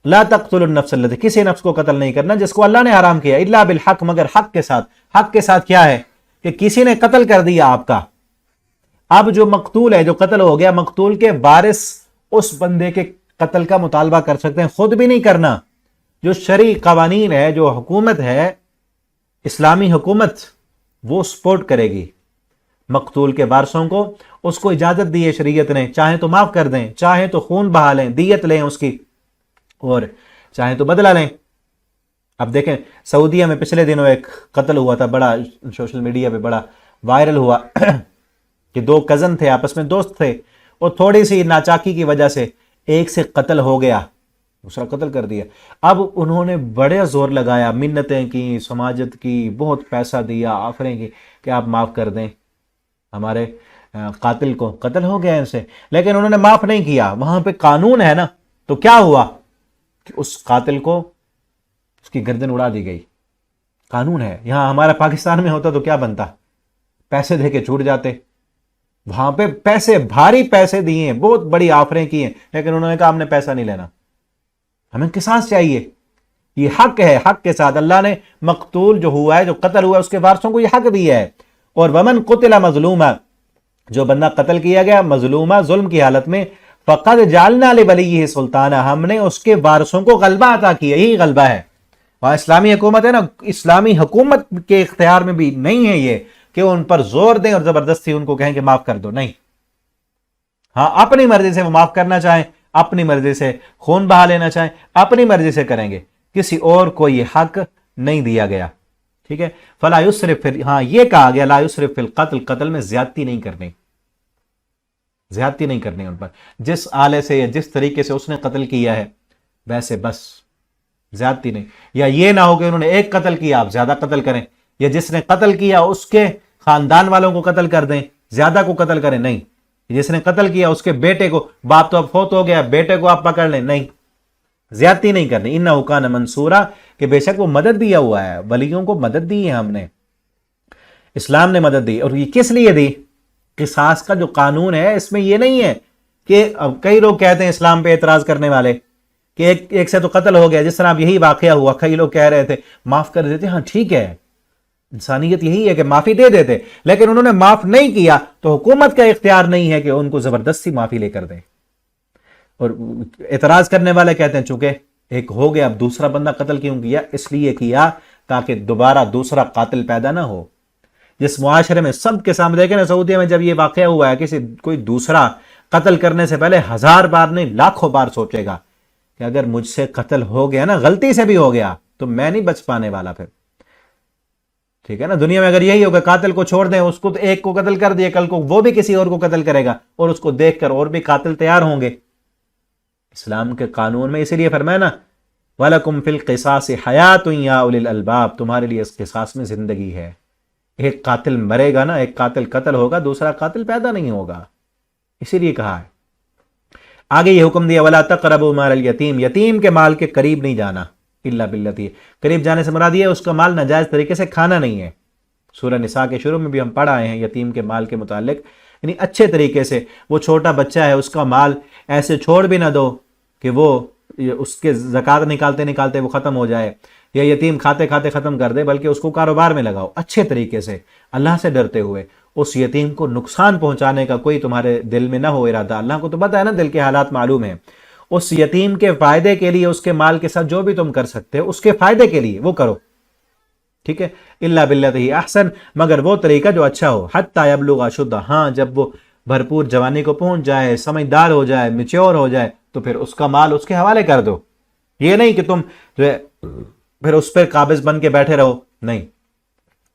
لا تقتلوا النفس التي، کسی نفس کو قتل نہیں کرنا جس کو اللہ نے حرام کیا، الا بالحق، مگر حق کے ساتھ۔ حق کے ساتھ کیا ہے؟ کہ کسی نے قتل کر دیا آپ کا، اب جو مقتول ہے، جو قتل ہو گیا، مقتول کے وارث اس بندے کے قتل کا مطالبہ کر سکتے ہیں، خود بھی نہیں کرنا۔ جو شرعی قوانین ہے، جو حکومت ہے، اسلامی حکومت، وہ سپورٹ کرے گی مقتول کے وارثوں کو۔ اس کو اجازت دی ہے شریعت نے، چاہیں تو معاف کر دیں، چاہیں تو خون بہا لیں، دیت لیں اس کی، اور چاہیں تو بدلہ لیں۔ اب دیکھیں سعودیہ میں پچھلے دنوں ایک قتل ہوا تھا، بڑا سوشل میڈیا پہ بڑا وائرل ہوا کہ 2 کزن تھے، آپس میں دوست تھے، اور تھوڑی سی ناچاکی کی وجہ سے ایک سے قتل ہو گیا، دوسرا قتل کر دیا. اب انہوں نے بڑے زور لگایا، منتیں کی، سماجت کی، بہت پیسہ دیا، آفریں کی کہ آپ معاف کر دیں ہمارے قاتل کو، قتل ہو گیا ان سے. لیکن انہوں نے معاف نہیں کیا. وہاں پہ قانون ہے نا، تو کیا ہوا کہ اس قاتل کو اس کی گردن اڑا دی گئی. قانون ہے. یہاں ہمارا پاکستان میں ہوتا تو کیا بنتا؟ پیسے دے کے چھوٹ جاتے. وہاں پہ پیسے، بھاری پیسے دیے ہیں، بہت بڑی آفریں کی ہیں، لیکن انہوں نے کہا ہم نے پیسہ نہیں لینا، ہمیں قصاص چاہیے. یہ حق ہے، حق کے ساتھ اللہ نے مقتول جو ہوا ہے، جو قتل ہوا ہے، اس کے وارثوں کو یہ حق دیا ہے. اور ومن قتل مظلوما، جو بندہ قتل کیا گیا مظلومہ، ظلم کی حالت میں، فقد جعلنا لولیہ سلطانہ، ہم نے اس کے وارثوں کو غلبہ عطا کیا. یہی غلبہ ہے. وہاں اسلامی حکومت ہے نا، اسلامی حکومت کے اختیار میں بھی نہیں ہے یہ کہ ان پر زور دیں اور زبردستی ان کو کہیں کہ معاف کر دو. نہیں، ہاں اپنی مرضی سے وہ معاف کرنا چاہیں، اپنی مرضی سے خون بہا لینا چاہیں، اپنی مرضی سے کریں گے. کسی اور کو یہ حق نہیں دیا گیا. ٹھیک ہے. فلا یسرف، ہاں یہ کہا گیا لا یسرف فی القتل، قتل میں زیادتی نہیں کرنی، زیادتی نہیں کرنی ان پر. جس آلے سے یا جس طریقے سے اس نے قتل کیا ہے ویسے بس، زیادتی نہیں. یا یہ نہ ہو کہ انہوں نے ایک قتل کیا آپ زیادہ قتل کریں، یا جس نے قتل کیا اس کے خاندان والوں کو قتل کر دیں، زیادہ کو قتل کریں. نہیں، جس نے قتل کیا اس کے بیٹے کو، باپ تو اب فوت ہو گیا، بیٹے کو آپ پکڑ لیں. نہیں، زیادتی نہیں کرنی. انہ کان منصورا، کہ بے شک وہ مدد دیا ہوا ہے، ولیوں کو مدد دی ہے ہم نے، اسلام نے مدد دی. اور یہ کس لیے دی؟ قصاص کا جو قانون ہے اس میں یہ نہیں ہے کہ اب کئی لوگ کہتے ہیں اسلام پہ اعتراض کرنے والے کہ ایک سے تو قتل ہو گیا، جس طرح اب یہی واقعہ ہوا، کئی لوگ کہہ رہے تھے معاف کر دیتے. ہاں ٹھیک ہے، انسانیت یہی ہے کہ معافی دے دیتے، لیکن انہوں نے معاف نہیں کیا تو حکومت کا اختیار نہیں ہے کہ ان کو زبردستی معافی لے کر دیں. اور اعتراض کرنے والے کہتے ہیں چونکہ ایک ہو گیا، اب دوسرا بندہ قتل کیوں کیا؟ اس لیے کیا تاکہ دوبارہ دوسرا قاتل پیدا نہ ہو. جس معاشرے میں سب کے سامنے دیکھیں نا، سعودیہ میں جب یہ واقعہ ہوا ہے، کوئی دوسرا قتل کرنے سے پہلے 1000 بار نہیں، لاکھوں بار سوچے گا کہ اگر مجھ سے قتل ہو گیا نا، غلطی سے بھی ہو گیا، تو میں نہیں بچ پانے والا پھر. ٹھیک ہے نا. دنیا میں اگر یہی ہوگا قاتل کو چھوڑ دیں، اس کو تو ایک کو قتل کر دیا، کل کو وہ بھی کسی اور کو قتل کرے گا، اور اس کو دیکھ کر اور بھی قاتل تیار ہوں گے. اسلام کے قانون میں اسی لیے فرمایا نا وَلَكُمْ فِي الْقِصَاصِ حَيَاتٌ يَا أُولِي الْأَلْبَابِ، تمہارے لیے اس قصاص میں زندگی ہے. ایک قاتل مرے گا نا، ایک قاتل قتل ہوگا، دوسرا قاتل پیدا نہیں ہوگا. اسی لیے کہا ہے. آگے یہ حکم دیا وَلَا تَقْرَبُوا مَالَ الْيَتِيمِ، یتیم کے مال کے قریب نہیں جانا. الا باللتی، قریب جانے سے مراد یہ ہے اس کا مال ناجائز طریقے سے کھانا نہیں ہے. سورہ نساء کے شروع میں بھی ہم پڑھ آئے ہیں یتیم کے مال کے متعلق، یعنی اچھے طریقے سے. وہ چھوٹا بچہ ہے، اس کا مال ایسے چھوڑ بھی نہ دو کہ وہ اس کے زکوٰۃ نکالتے نکالتے وہ ختم ہو جائے، یا یتیم کھاتے کھاتے ختم کر دے، بلکہ اس کو کاروبار میں لگاؤ اچھے طریقے سے، اللہ سے ڈرتے ہوئے. اس یتیم کو نقصان پہنچانے کا کوئی تمہارے دل میں نہ ہو ارادہ. اللہ کو تو پتہ ہے نا، دل کے حالات معلوم ہیں. اس یتیم کے فائدے کے لیے، اس کے مال کے ساتھ جو بھی تم کر سکتے ہو اس کے فائدے کے لیے وہ کرو. ٹھیک ہے. الا باللتی احسن، مگر وہ طریقہ جو اچھا ہو. حتی یبلغ اشدہ، ہاں جب وہ بھرپور جوانی کو پہنچ جائے، سمجھدار ہو جائے، میچور ہو جائے، تو پھر اس کا مال اس کے حوالے کر دو. یہ نہیں کہ تم جو ہے پھر اس پہ قابض بن کے بیٹھے رہو، نہیں،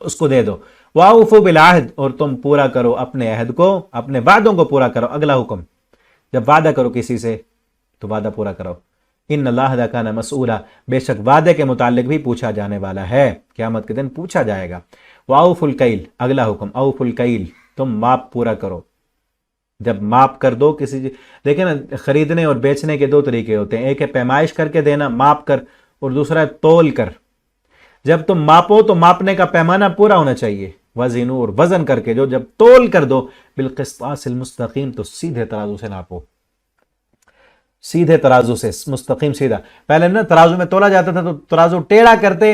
اس کو دے دو. وَأَوْفُوا بِالْعَهْدِ، اور تم پورا کرو اپنے عہد کو، اپنے وعدوں کو پورا کرو. اگلا حکم، جب وعدہ کرو کسی سے تو وعدہ پورا کرو. ان اللہ کان مسئولا، بے شک وعدے کے متعلق بھی پوچھا جانے والا ہے، قیامت کے دن پوچھا جائے گا. وَأَوْفُوا الْكَيْلَ، اگلا حکم اوفوا الکیل، تم ماپ پورا کرو. جب ماپ کر دو کسی دیکھیں نا، خریدنے اور بیچنے کے دو طریقے ہوتے ہیں، ایک ہے پیمائش کر کے دینا ماپ کر، اور دوسرا ہے تول کر. جب تم ماپو تو ماپنے کا پیمانہ پورا ہونا چاہیے. وزنوا، اور وزن کر کے جو، جب تول کر دو بالقسطاس المستقیم، تو سیدھے ترازو سے ناپو، سیدھے ترازو سے، مستقیم سیدھا. پہلے نا ترازو میں تولا جاتا تھا تو ترازو ٹیڑھا کرتے،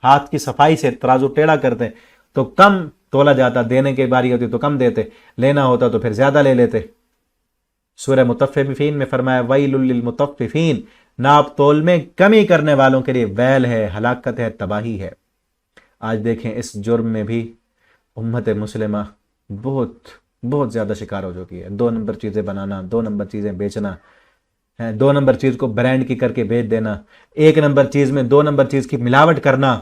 ہاتھ کی صفائی سے ترازو ٹیڑھا کرتے تو کم تولا جاتا، دینے کی باری ہوتی تو کم دیتے، لینا ہوتا تو پھر زیادہ لے لیتے. سورہ مطففین میں فرمایا ویل للمطففین، ناپ تول میں کمی کرنے والوں کے لیے ویل ہے، ہلاکت ہے، تباہی ہے. آج دیکھیں اس جرم میں بھی امت مسلمہ بہت بہت زیادہ شکار ہو چکی ہے. 2 نمبر چیزیں بنانا، 2 نمبر چیزیں بیچنا، 2 نمبر چیز کو برانڈ کی کر کے بیچ دینا، 1 نمبر چیز میں 2 نمبر چیز کی ملاوٹ کرنا.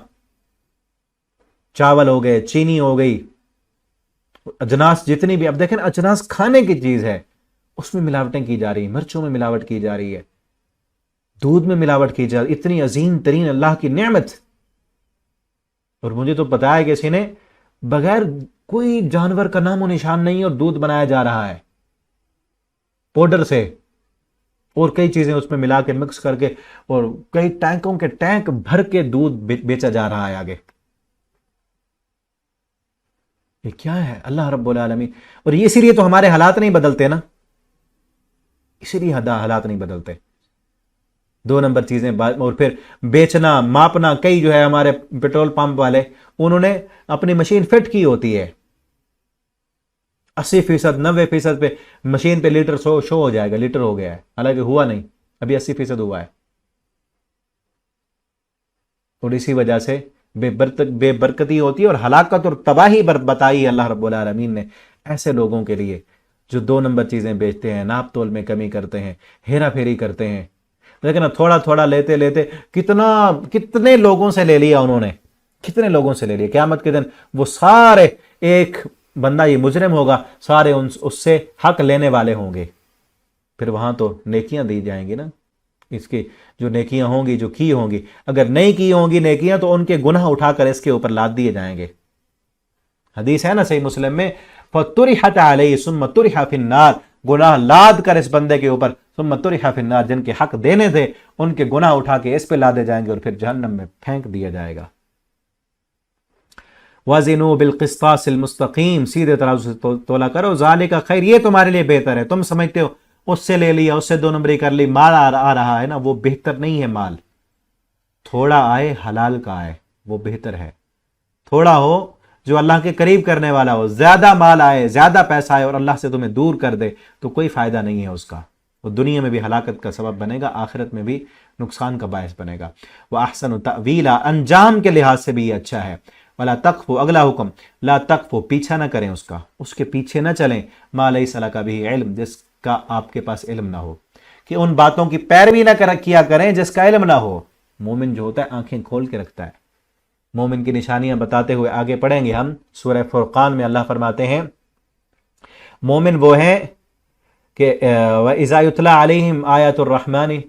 چاول ہو گئے، چینی ہو گئی، اجناس جتنی بھی، اب دیکھیں اجناس کھانے کی چیز ہے اس میں ملاوٹیں کی جا رہی ہیں، مرچوں میں ملاوٹ کی جا رہی ہے. دودھ میں ملاوٹ کی جائے، اتنی عظیم ترین اللہ کی نعمت، اور مجھے تو پتا ہے کہ کسی نے بغیر کوئی جانور کا نام و نشان نہیں اور دودھ بنایا جا رہا ہے پاؤڈر سے، اور کئی چیزیں اس میں ملا کے مکس کر کے، اور کئی ٹینکوں کے ٹینک بھر کے دودھ بیچا جا رہا ہے آگے۔ یہ کیا ہے اللہ رب العالمین؟ اور اسی لیے تو ہمارے حالات نہیں بدلتے نا، اسی لیے حالات نہیں بدلتے۔ 2 نمبر چیزیں، اور پھر بیچنا ماپنا، کئی جو ہے ہمارے پیٹرول پمپ والے، انہوں نے اپنی مشین فٹ کی ہوتی ہے 80%، 90% پہ مشین پہ لیٹر شو ہو جائے گا، لیٹر ہو گیا ہے، حالانکہ ہوا نہیں، ابھی 80% ہوا ہے۔ اور اسی وجہ سے بے برکتی ہوتی ہے اور ہلاکت اور تباہی بتائی اللہ رب العالمین نے ایسے لوگوں کے لیے جو 2 نمبر چیزیں بیچتے ہیں، ناپ تول میں کمی کرتے ہیں، ہیرا پھیری کرتے ہیں۔ لیکن تھوڑا تھوڑا لیتے لیتے کتنے لوگوں سے لے لیا انہوں نے، کتنے لوگوں سے لے لیا۔ قیامت کے دن وہ سارے، ایک بندہ یہ مجرم ہوگا، سارے اس سے حق لینے والے ہوں گے۔ پھر وہاں تو نیکیاں دی جائیں گی نا، اس کی جو نیکیاں ہوں گی، جو کی ہوں گی، اگر نہیں کی ہوں گی نیکیاں تو ان کے گناہ اٹھا کر اس کے اوپر لاد دیے جائیں گے۔ حدیث ہے نا صحیح مسلم میں، فَطُرِحَتْ عَلَيْهِ ثُمَّ طُرِحَ فِي النَّارِ، گناہ لاد کر اس بندے کے اوپر، ثُمَّ طُرِحَ فِي النَّارِ، جن کے حق دینے تھے ان کے گناہ اٹھا کے اس پہ لادے جائیں گے اور پھر جہنم میں پھینک دیا جائے گا۔ وَزِنُوا بِالْقِسْطَاسِ الْمُسْتَقِيمِ، سیدھے ترازو سے تولا کرو، ذَلِكَ خیر، یہ تمہارے لیے بہتر ہے۔ تم سمجھتے ہو اس سے لے لیا، اس سے 2 نمبری کر لی، مال آ رہا ہے نا، وہ بہتر نہیں ہے۔ مال تھوڑا آئے حلال کا آئے وہ بہتر ہے، تھوڑا ہو جو اللہ کے قریب کرنے والا ہو، زیادہ مال آئے، زیادہ پیسہ آئے اور اللہ سے تمہیں دور کر دے تو کوئی فائدہ نہیں ہے اس کا، وہ دنیا میں بھی ہلاکت کا سبب بنے گا، آخرت میں بھی نقصان کا باعث بنے گا۔ وَأَحْسَنُ تَأْوِيلًا، انجام کے لحاظ سے بھی یہ اچھا ہے۔ وَلَا تَقْفُ، اگلا حکم، لا تقفو، پیچھا نہ کریں اس کا، اس کے پیچھے نہ چلیں، مَا لَيْسَ لَكَ بِهِ علم، جس کا آپ کے پاس علم نہ ہو، کہ ان باتوں کی پیروی نہ کیا کریں جس کا علم نہ ہو۔ مومن جو ہوتا ہے آنکھیں کھول کے رکھتا ہے۔ مومن کی نشانیاں بتاتے ہوئے آگے پڑھیں گے ہم، سورہ فرقان میں اللہ فرماتے ہیں مومن وہ ہیں کہ وَإِذَا يُتْلَى عَلَيْهِمْ آيَاتُ الرَّحْمَنِ،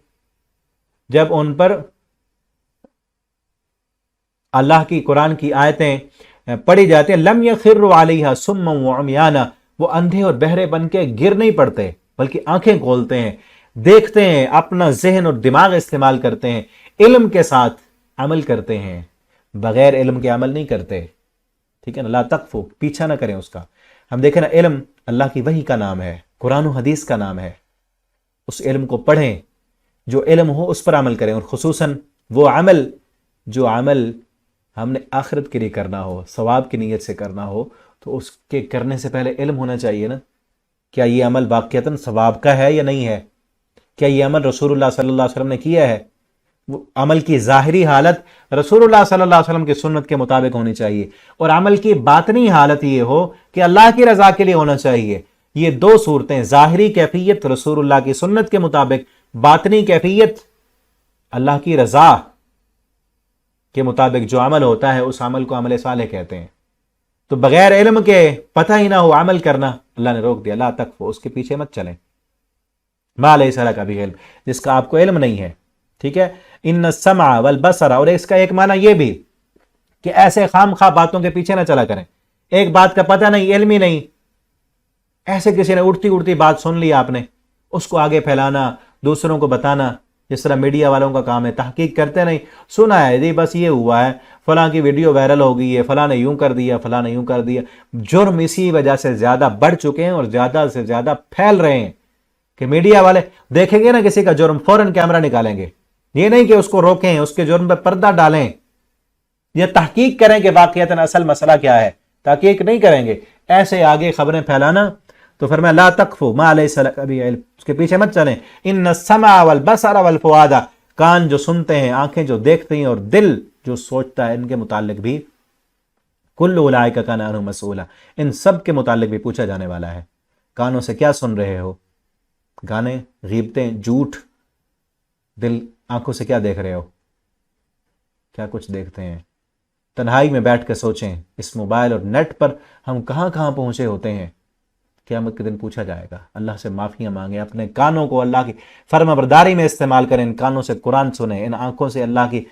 جب ان پر اللہ کی قرآن کی آیتیں پڑھی جاتی ہیں، لَمْ يَخِرُّوا عَلَيْهَا صُمًّا وَعُمْيَانًا، وہ اندھے اور بہرے بن کے گر نہیں پڑتے بلکہ آنکھیں کھولتے ہیں، دیکھتے ہیں، اپنا ذہن اور دماغ استعمال کرتے ہیں، علم کے ساتھ عمل کرتے ہیں، بغیر علم کے عمل نہیں کرتے۔ ٹھیک ہے نا، لا تقفو، پیچھا نہ کریں اس کا۔ ہم دیکھیں نا، علم اللہ کی وحی کا نام ہے، قرآن و حدیث کا نام ہے، اس علم کو پڑھیں، جو علم ہو اس پر عمل کریں، اور خصوصاً وہ عمل جو عمل ہم نے آخرت کے لیے کرنا ہو، ثواب کی نیت سے کرنا ہو، تو اس کے کرنے سے پہلے علم ہونا چاہیے نا، کیا یہ عمل واقعتاً ثواب کا ہے یا نہیں ہے، کیا یہ عمل رسول اللہ صلی اللہ علیہ وسلم نے کیا ہے، وہ عمل کی ظاہری حالت رسول اللہ صلی اللہ علیہ وسلم کی سنت کے مطابق ہونی چاہیے، اور عمل کی باطنی حالت یہ ہو کہ اللہ کی رضا کے لیے ہونا چاہیے۔ یہ 2 صورتیں، ظاہری کیفیت رسول اللہ کی سنت کے مطابق، باطنی کیفیت اللہ کی رضا کے مطابق جو عمل ہوتا ہے اس عمل کو عمل صالح کہتے ہیں۔ تو بغیر علم کے پتہ ہی نہ ہو عمل کرنا، اللہ نے روک دیا، لا تقفو، اس کے پیچھے مت چلیں، ما لیس لک بہ علم، جس کا آپ کو علم نہیں ہے۔ ٹھیک ہے، ان السمع والبصر، اور اس کا ایک معنی یہ بھی کہ ایسے خام خواہ باتوں کے پیچھے نہ چلا کریں، ایک بات کا پتہ نہیں، علم ہی نہیں، ایسے کسی نے اڑتی بات سن لی آپ نے، اس کو آگے پھیلانا، دوسروں کو بتانا، جس طرح میڈیا والوں کا کام ہے، تحقیق کرتے نہیں، سنا ہے جی بس یہ ہوا ہے، فلاں کی ویڈیو وائرل ہو گئی ہے، فلاں نے یوں کر دیا، فلاں نے یوں کر دیا۔ جرم اسی وجہ سے زیادہ بڑھ چکے ہیں اور زیادہ سے زیادہ پھیل رہے ہیں کہ میڈیا والے دیکھیں گے نا کسی کا جرم، فوراً کیمرہ نکالیں گے، یہ نہیں کہ اس کو روکیں، اس کے جرم پہ پردہ ڈالیں، یہ تحقیق کریں کہ واقعتاً اصل مسئلہ کیا ہے، تحقیق نہیں کریں گے، ایسے آگے خبریں پھیلانا۔ تو فرمایا لا تقفو ما لیس لک بہ علم، اس کے پیچھے مت چلیں، ان السمع والبصر والفؤاد، کان جو سنتے ہیں، آنکھیں جو دیکھتی ہیں اور دل جو سوچتا ہے، ان کے متعلق بھی کل اولئک کان عنہ مسئولا، ان سب کے متعلق بھی پوچھا جانے والا ہے۔ کانوں سے کیا سن رہے ہو، گانے، غیبتیں، جھوٹ، دل آنکھوں سے کیا دیکھ رہے ہو، کیا کچھ دیکھتے ہیں۔ تنہائی میں بیٹھ کے سوچیں، اس موبائل اور نیٹ پر ہم کہاں کہاں پہنچے ہوتے ہیں، قیامت کے دن پوچھا جائے گا، اللہ سے معافیاں مانگیں، اپنے کانوں کو اللہ کی فرما برداری میں استعمال کریں، ان کانوں سے قرآن سنیں، ان آنکھوں سے اللہ کی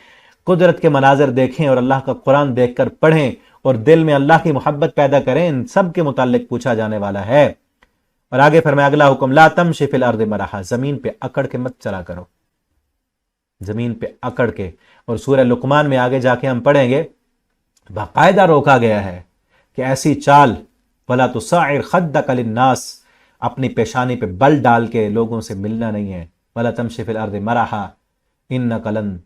قدرت کے مناظر دیکھیں اور اللہ کا قرآن دیکھ کر پڑھیں، اور دل میں اللہ کی محبت پیدا کریں، ان سب کے متعلق پوچھا جانے والا ہے۔ اور آگے فرمایا اگلا حکم، لا تمشی فی الارض مرحا، زمین پہ اکڑ کے مت چلا کرو، زمین پہ اکڑ کے۔ اور سورہ لقمان میں آگے جا کے ہم پڑھیں گے باقاعدہ روکا گیا ہے کہ ایسی چال، ولا تصعر خدک للناس، اپنی پیشانی پہ بل ڈال کے لوگوں سے ملنا نہیں ہے، ولا تمشی فی الارض مرحا انک لن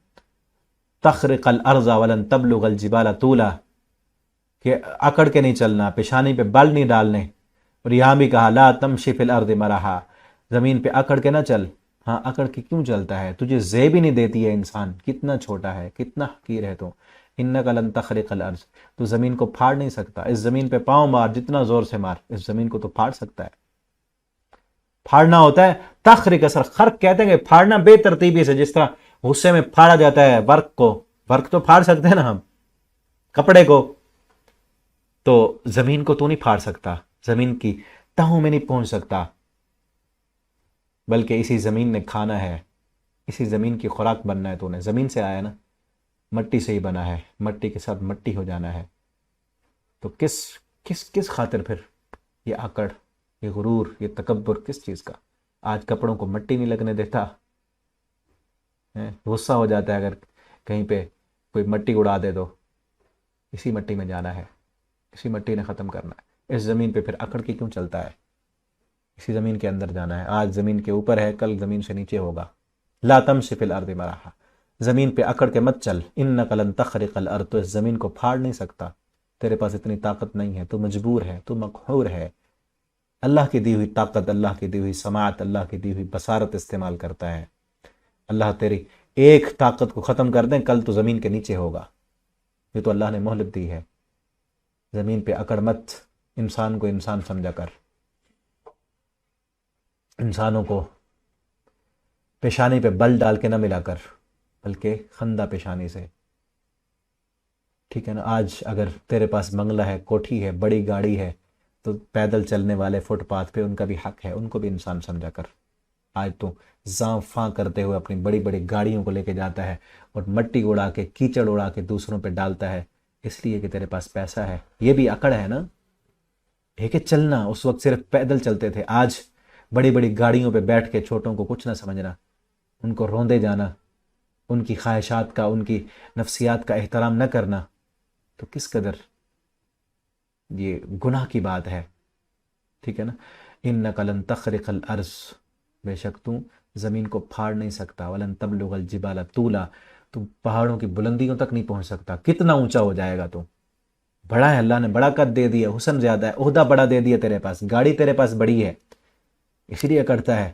تخرق الارض ولن تبلغ الجبال طولا، کہ اکڑ کے نہیں چلنا، پیشانی پہ بل نہیں ڈالنے۔ اور یہاں بھی کہا لا تمشی فی الارض مرحا، زمین پہ اکڑ کے نہ چل۔ ہاں اکڑ کے کیوں چلتا ہے؟ تجھے زیب ہی نہیں دیتی ہے انسان، کتنا چھوٹا ہے، کتنا حقیر ہے تو، انک لن تخرق الارض، تو زمین کو پھاڑ نہیں سکتا۔ اس زمین پہ پاؤں مار، جتنا زور سے مار، اس زمین کو تو پھاڑ سکتا ہے۔ پھاڑنا ہوتا ہے تخرق، اثر خرق کہتے ہیں کہ پھاڑنا بے ترتیبی سے، جس طرح غصے میں پھاڑا جاتا ہے ورق کو، ورق تو پھاڑ سکتے ہیں نا ہم، کپڑے کو، تو زمین کو تو نہیں پھاڑ سکتا، زمین کی تہوں میں نہیں پہنچ سکتا، بلکہ اسی زمین نے کھانا ہے، اسی زمین کی خوراک بننا ہے، تو نے زمین سے آیا نا، مٹی سے ہی بنا ہے، مٹی کے ساتھ مٹی ہو جانا ہے، تو کس خاطر پھر یہ اکڑ، یہ غرور، یہ تکبر کس چیز کا؟ آج کپڑوں کو مٹی نہیں لگنے دیتا، غصہ ہو جاتا ہے اگر کہیں پہ کوئی مٹی اڑا دے تو، اسی مٹی میں جانا ہے، اسی مٹی نے ختم کرنا ہے۔ اس زمین پہ پھر اکڑ کے کیوں چلتا ہے؟ اسی زمین کے اندر جانا ہے، آج زمین کے اوپر ہے، کل زمین سے نیچے ہوگا۔ لا تمشی فی الارض مرحا، زمین پہ اکڑ کے مت چل، انک لن تخرق الارض، تو اس زمین کو پھاڑ نہیں سکتا، تیرے پاس اتنی طاقت نہیں ہے، تو مجبور ہے، تو مقہور ہے۔ اللہ کی دی ہوئی طاقت، اللہ کی دی ہوئی سماعت، اللہ کی دی ہوئی بصارت استعمال کرتا ہے۔ اللہ تیری ایک طاقت کو ختم کر دیں، کل تو زمین کے نیچے ہوگا، یہ تو اللہ نے مہلت دی ہے۔ زمین پہ اکڑ مت، انسان کو انسان سمجھا کر، انسانوں کو پیشانی پہ بل ڈال کے نہ ملا کر، بلکہ خندہ پیشانی سے، ٹھیک ہے نا؟ آج اگر تیرے پاس بنگلہ ہے، کوٹھی ہے، بڑی گاڑی ہے، تو پیدل چلنے والے فٹ پاتھ پہ ان کا بھی حق ہے، ان کو بھی انسان سمجھا کر۔ آج تو زاں فاں کرتے ہوئے اپنی بڑی بڑی گاڑیوں کو لے کے جاتا ہے اور مٹی اڑا کے، کیچڑ اڑا کے دوسروں پہ ڈالتا ہے، اس لیے کہ تیرے پاس پیسہ ہے۔ یہ بھی اکڑ ہے نا، ایک چلنا، اس وقت صرف پیدل چلتے تھے، آج بڑی بڑی گاڑیوں پہ بیٹھ کے چھوٹوں کو کچھ نہ سمجھنا، ان کو روندے جانا، ان کی خواہشات کا، ان کی نفسیات کا احترام نہ کرنا، تو کس قدر یہ گناہ کی بات ہے، ٹھیک ہے نا؟ انک لن تخرق الارض، بے شک تو زمین کو پھاڑ نہیں سکتا، ولن تبلغ الجبال طولا، تو پہاڑوں کی بلندیوں تک نہیں پہنچ سکتا، کتنا اونچا ہو جائے گا تو؟ بڑا ہے، اللہ نے بڑا قد دے دیا، حسن زیادہ ہے، عہدہ بڑا دے دیا تیرے پاس، گاڑی تیرے پاس بڑی ہے، اس لیے کرتا ہے۔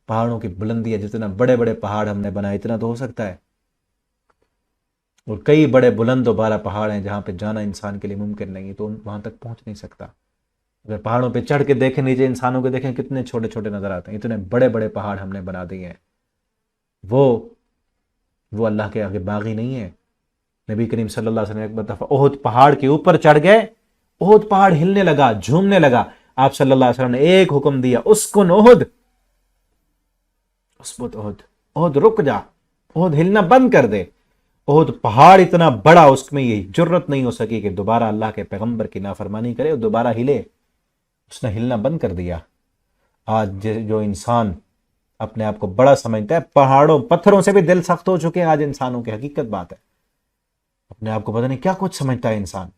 پہاڑوں کی بلندی ہے، جتنا بڑے بڑے پہاڑ ہم نے بنائے اتنا تو ہو سکتا ہے، اور کئی بڑے بلند و بالا پہاڑ ہیں جہاں پہ جانا انسان کے لیے ممکن نہیں ہے، تو وہاں تک پہنچ نہیں سکتا۔ اگر پہاڑوں پہ چڑھ کے دیکھیں، نیچے انسانوں کو دیکھیں، کتنے چھوٹے چھوٹے نظر آتے ہیں، اتنے بڑے بڑے پہاڑ ہم نے بنا دیے ہیں۔ وہ اللہ کے آگے باغی نہیں ہے۔ نبی کریم صلی اللہ علیہ وسلم ایک دفعہ احد پہاڑ کے اوپر چڑھ گئے، احد پہاڑ ہلنے لگا، جھومنے لگا، آپ صلی اللہ علیہ وسلم نے ایک حکم دیا، اسکن احد، اسبت احد، احد رک جا، احد ہلنا بند کر دے۔ احد پہاڑ اتنا بڑا، اس میں یہ جرت نہیں ہو سکی کہ دوبارہ اللہ کے پیغمبر کی نافرمانی کرے اور دوبارہ ہلے، اس نے ہلنا بند کر دیا۔ آج جو انسان اپنے آپ کو بڑا سمجھتا ہے، پہاڑوں پتھروں سے بھی دل سخت ہو چکے ہیں آج انسانوں کے، حقیقت بات ہے، اپنے آپ کو پتہ نہیں کیا کچھ سمجھتا ہے انسان۔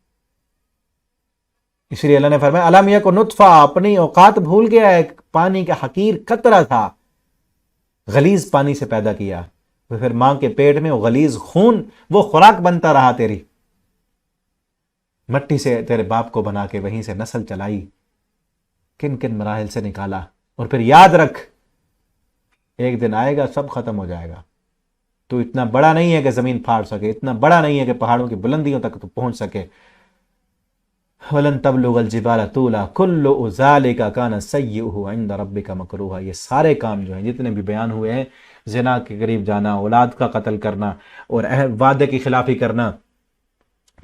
اس لیے اللہ نے فرمایا الم یک نطفہ، اپنی اوقات بھول گیا ہے، پانی کا حقیر قطرہ تھا، غلیظ پانی سے پیدا کیا، پھر ماں کے پیٹ میں وہ غلیظ خون، وہ خوراک بنتا رہا تیری، مٹی سے تیرے باپ کو بنا کے وہیں سے نسل چلائی، کن کن مراحل سے نکالا، اور پھر یاد رکھ ایک دن آئے گا سب ختم ہو جائے گا۔ تو اتنا بڑا نہیں ہے کہ زمین پھاڑ سکے، اتنا بڑا نہیں ہے کہ پہاڑوں کی بلندیوں تک تو پہنچ سکے۔ وَلَن تَبْلُغَ الْجِبَالَ طُولًا كُلُّ ذَلِكَ كَانَ سَيِّئُهُ عِندَ رَبِّكَ مَكْرُوهًا، یہ سارے کام جو ہیں جتنے بھی بیان ہوئے ہیں، زنا کے قریب جانا، اولاد کا قتل کرنا، اور وعدے کی خلافی کرنا،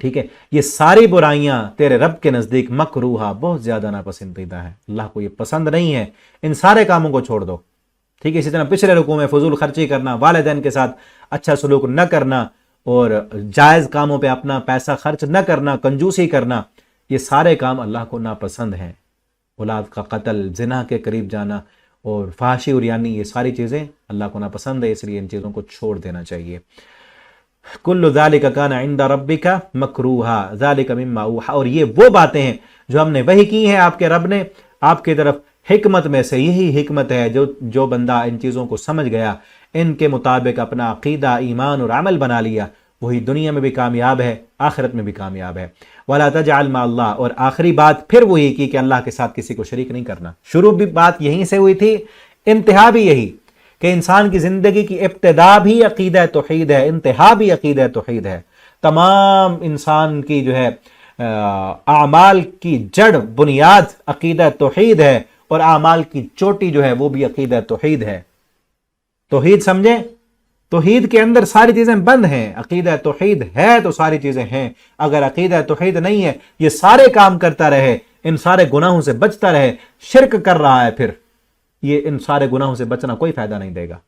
ٹھیک ہے، یہ ساری برائیاں تیرے رب کے نزدیک مکروہا بہت زیادہ ناپسندیدہ ہے، اللہ کو یہ پسند نہیں ہے، ان سارے کاموں کو چھوڑ دو۔ ٹھیک ہے، اسی طرح پچھلے رکوع میں فضول خرچی کرنا، والدین کے ساتھ اچھا سلوک نہ کرنا اور جائز کاموں پہ اپنا پیسہ خرچ نہ کرنا، کنجوسی کرنا، یہ سارے کام اللہ کو ناپسند ہیں۔ اولاد کا قتل، زنا کے قریب جانا اور فحاشی اور یعنی یہ ساری چیزیں اللہ کو ناپسند ہے، اس لیے ان چیزوں کو چھوڑ دینا چاہیے۔ کل ذالک کان عند ربک مکروہا ذالک مما اوحی، اور یہ وہ باتیں ہیں جو ہم نے وحی کی ہیں آپ کے رب نے آپ کی طرف، حکمت میں سے یہی حکمت ہے جو بندہ ان چیزوں کو سمجھ گیا، ان کے مطابق اپنا عقیدہ، ایمان اور عمل بنا لیا، وہی دنیا میں بھی کامیاب ہے، آخرت میں بھی کامیاب ہے۔ وَلَا تَجْعَلْ مَعَ اللَّهِ، اور آخری بات پھر وہی کی کہ اللہ کے ساتھ کسی کو شریک نہیں کرنا۔ شروع بھی بات یہیں سے ہوئی تھی، انتہا بھی یہی کہ انسان کی زندگی کی ابتدا بھی عقیدہ توحید ہے، انتہا بھی عقیدہ توحید ہے۔ تمام انسان کی جو ہے اعمال کی جڑ، بنیاد عقیدہ توحید ہے، اور اعمال کی چوٹی جو ہے وہ بھی عقیدہ توحید ہے۔ توحید سمجھیں، توحید کے اندر ساری چیزیں بند ہیں، عقیدہ توحید ہے تو ساری چیزیں ہیں۔ اگر عقیدہ توحید نہیں ہے، یہ سارے کام کرتا رہے، ان سارے گناہوں سے بچتا رہے، شرک کر رہا ہے، پھر یہ ان سارے گناہوں سے بچنا کوئی فائدہ نہیں دے گا۔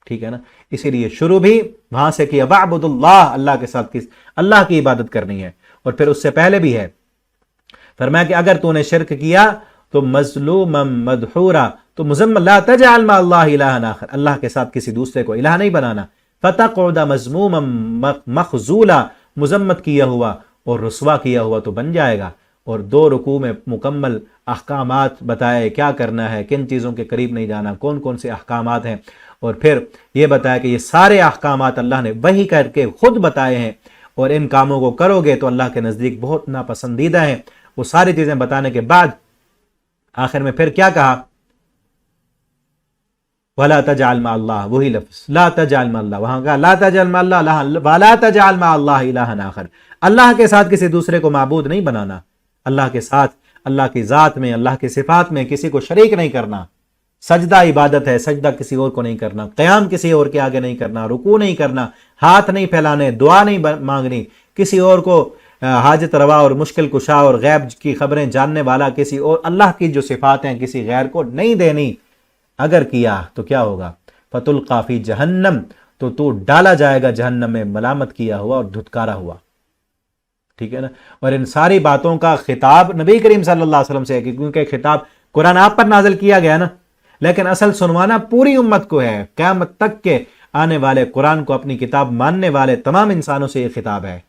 ٹھیک ہے نا، اسی لیے شروع بھی وہاں سے کیا، وَاعْبُدُ اللَّهَ، اللہ کے ساتھ اللہ کی عبادت کرنی ہے، اور پھر اس سے پہلے بھی ہے، فرمایا کہ اگر تو نے شرک کیا تو مظلوما مدحورا، تو مذمم، لا تجعل مع اللہ الہا آخر، اللہ کے ساتھ کسی دوسرے کو الہ نہیں بنانا، فتقعد مذموما مخذولا، مذمت کیا ہوا اور رسوا کیا ہوا تو بن جائے گا۔ اور 2 رکوع میں مکمل احکامات بتائے، کیا کرنا ہے، کن چیزوں کے قریب نہیں جانا، کون کون سے احکامات ہیں، اور پھر یہ بتایا کہ یہ سارے احکامات اللہ نے وحی کر کے خود بتائے ہیں، اور ان کاموں کو کرو گے تو اللہ کے نزدیک بہت ناپسندیدہ ہیں۔ وہ ساری چیزیں بتانے کے بعد آخر میں پھر کیا کہا، وَلَا تَجْعَلْ مَعَ اللَّهِ، وہی لفظ لا تجعل مع اللہ، وہاں کہا لا تجعل مع اللہ، وَلَا تَجْعَلْ مَعَ اللَّهِ إِلَٰهًا آخر، اللہ کے ساتھ کسی دوسرے کو معبود نہیں بنانا، اللہ کے ساتھ، اللہ کی ذات میں، اللہ کی صفات میں کسی کو شریک نہیں کرنا۔ سجدہ عبادت ہے، سجدہ کسی اور کو نہیں کرنا، قیام کسی اور کے آگے نہیں کرنا، رکوع نہیں کرنا، ہاتھ نہیں پھیلانے، دعا نہیں مانگنی، کسی اور کو حاجت روا اور مشکل کشا اور غیب کی خبریں جاننے والا کسی اور، اللہ کی جو صفات ہیں کسی غیر کو نہیں دینی۔ اگر کیا تو کیا ہوگا، فَتُلْقَىٰ فِي جہنم، تو ڈالا جائے گا جہنم میں، ملامت کیا ہوا اور دھتکارا ہوا۔ ٹھیک ہے نا، اور ان ساری باتوں کا خطاب نبی کریم صلی اللہ علیہ وسلم سے ہے، کیونکہ خطاب قرآن آپ پر نازل کیا گیا نا، لیکن اصل سنوانا پوری امت کو ہے، قیامت تک کے آنے والے قرآن کو اپنی کتاب ماننے والے تمام انسانوں سے یہ خطاب ہے۔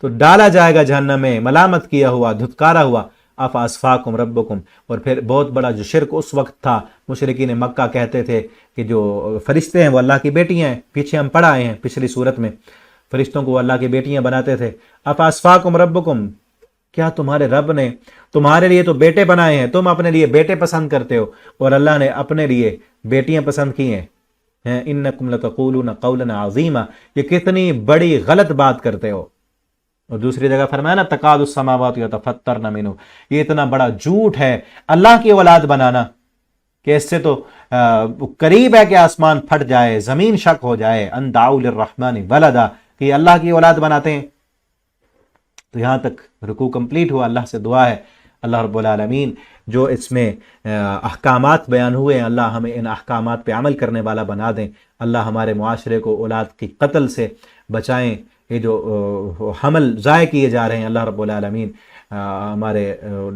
تو ڈالا جائے گا جہنم میں، ملامت کیا ہوا، دھتکارا ہوا۔ افاسفاکم ربکم، اور پھر بہت بڑا جو شرک اس وقت تھا، مشرکین مکہ کہتے تھے کہ جو فرشتے ہیں وہ اللہ کی بیٹیاں ہیں، پیچھے ہم پڑھا آئے ہیں پچھلی صورت میں، فرشتوں کو اللہ کی بیٹیاں بناتے تھے۔ افاسفاکم ربکم، کیا تمہارے رب نے تمہارے لیے تو بیٹے بنائے ہیں، تم اپنے لیے بیٹے پسند کرتے ہو، اور اللہ نے اپنے لیے بیٹیاں پسند کی ہیں۔ انکم لتقولون قولا عظیما، یہ کتنی بڑی غلط بات کرتے ہو۔ اور دوسری جگہ فرمایا نا تکاد السماوات یتفطرن منہ، یہ اتنا بڑا جھوٹ ہے اللہ کی اولاد بنانا کہ اس سے تو قریب ہے کہ آسمان پھٹ جائے، زمین شک ہو جائے، ان دعوا للرحمن ولدا، کہ یہ اللہ کی اولاد بناتے ہیں۔ تو یہاں تک رکوع کمپلیٹ ہوا، اللہ سے دعا ہے اللہ رب العالمین جو اس میں احکامات بیان ہوئے ہیں، اللہ ہمیں ان احکامات پہ عمل کرنے والا بنا دیں، اللہ ہمارے معاشرے کو اولاد کی قتل سے بچائیں، یہ جو حمل ضائع کیے جا رہے ہیں اللہ رب العالمین ہمارے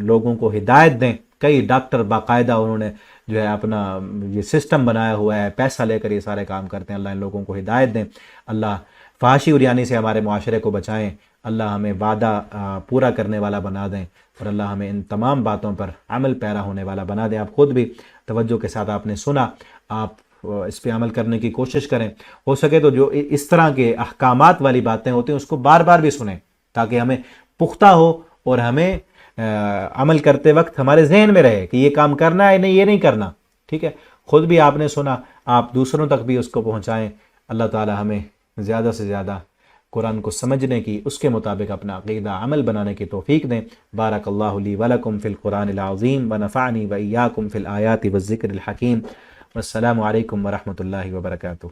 لوگوں کو ہدایت دیں۔ کئی ڈاکٹر باقاعدہ انہوں نے جو ہے اپنا یہ سسٹم بنایا ہوا ہے، پیسہ لے کر یہ سارے کام کرتے ہیں، اللہ ان لوگوں کو ہدایت دیں، اللہ فحاشی اور یعنی سے ہمارے معاشرے کو بچائیں، اللہ ہمیں وعدہ پورا کرنے والا بنا دیں، اور اللہ ہمیں ان تمام باتوں پر عمل پیرا ہونے والا بنا دیں۔ آپ خود بھی توجہ کے ساتھ آپ نے سنا، آپ اس پہ عمل کرنے کی کوشش کریں، ہو سکے تو جو اس طرح کے احکامات والی باتیں ہوتی ہیں اس کو بار بار بھی سنیں، تاکہ ہمیں پختہ ہو اور ہمیں عمل کرتے وقت ہمارے ذہن میں رہے کہ یہ کام کرنا ہے، نہیں یہ نہیں کرنا۔ ٹھیک ہے، خود بھی آپ نے سنا، آپ دوسروں تک بھی اس کو پہنچائیں۔ اللہ تعالی ہمیں زیادہ سے زیادہ قرآن کو سمجھنے کی، اس کے مطابق اپنا عقیدہ عمل بنانے کی توفیق دیں۔ بارک اللہ لی ولکم فی القرآن العظیم ونفعنی وإیاکم فی الآیات والذکر الحکیم۔ والسلام علیکم ورحمۃ اللہ وبرکاتہ۔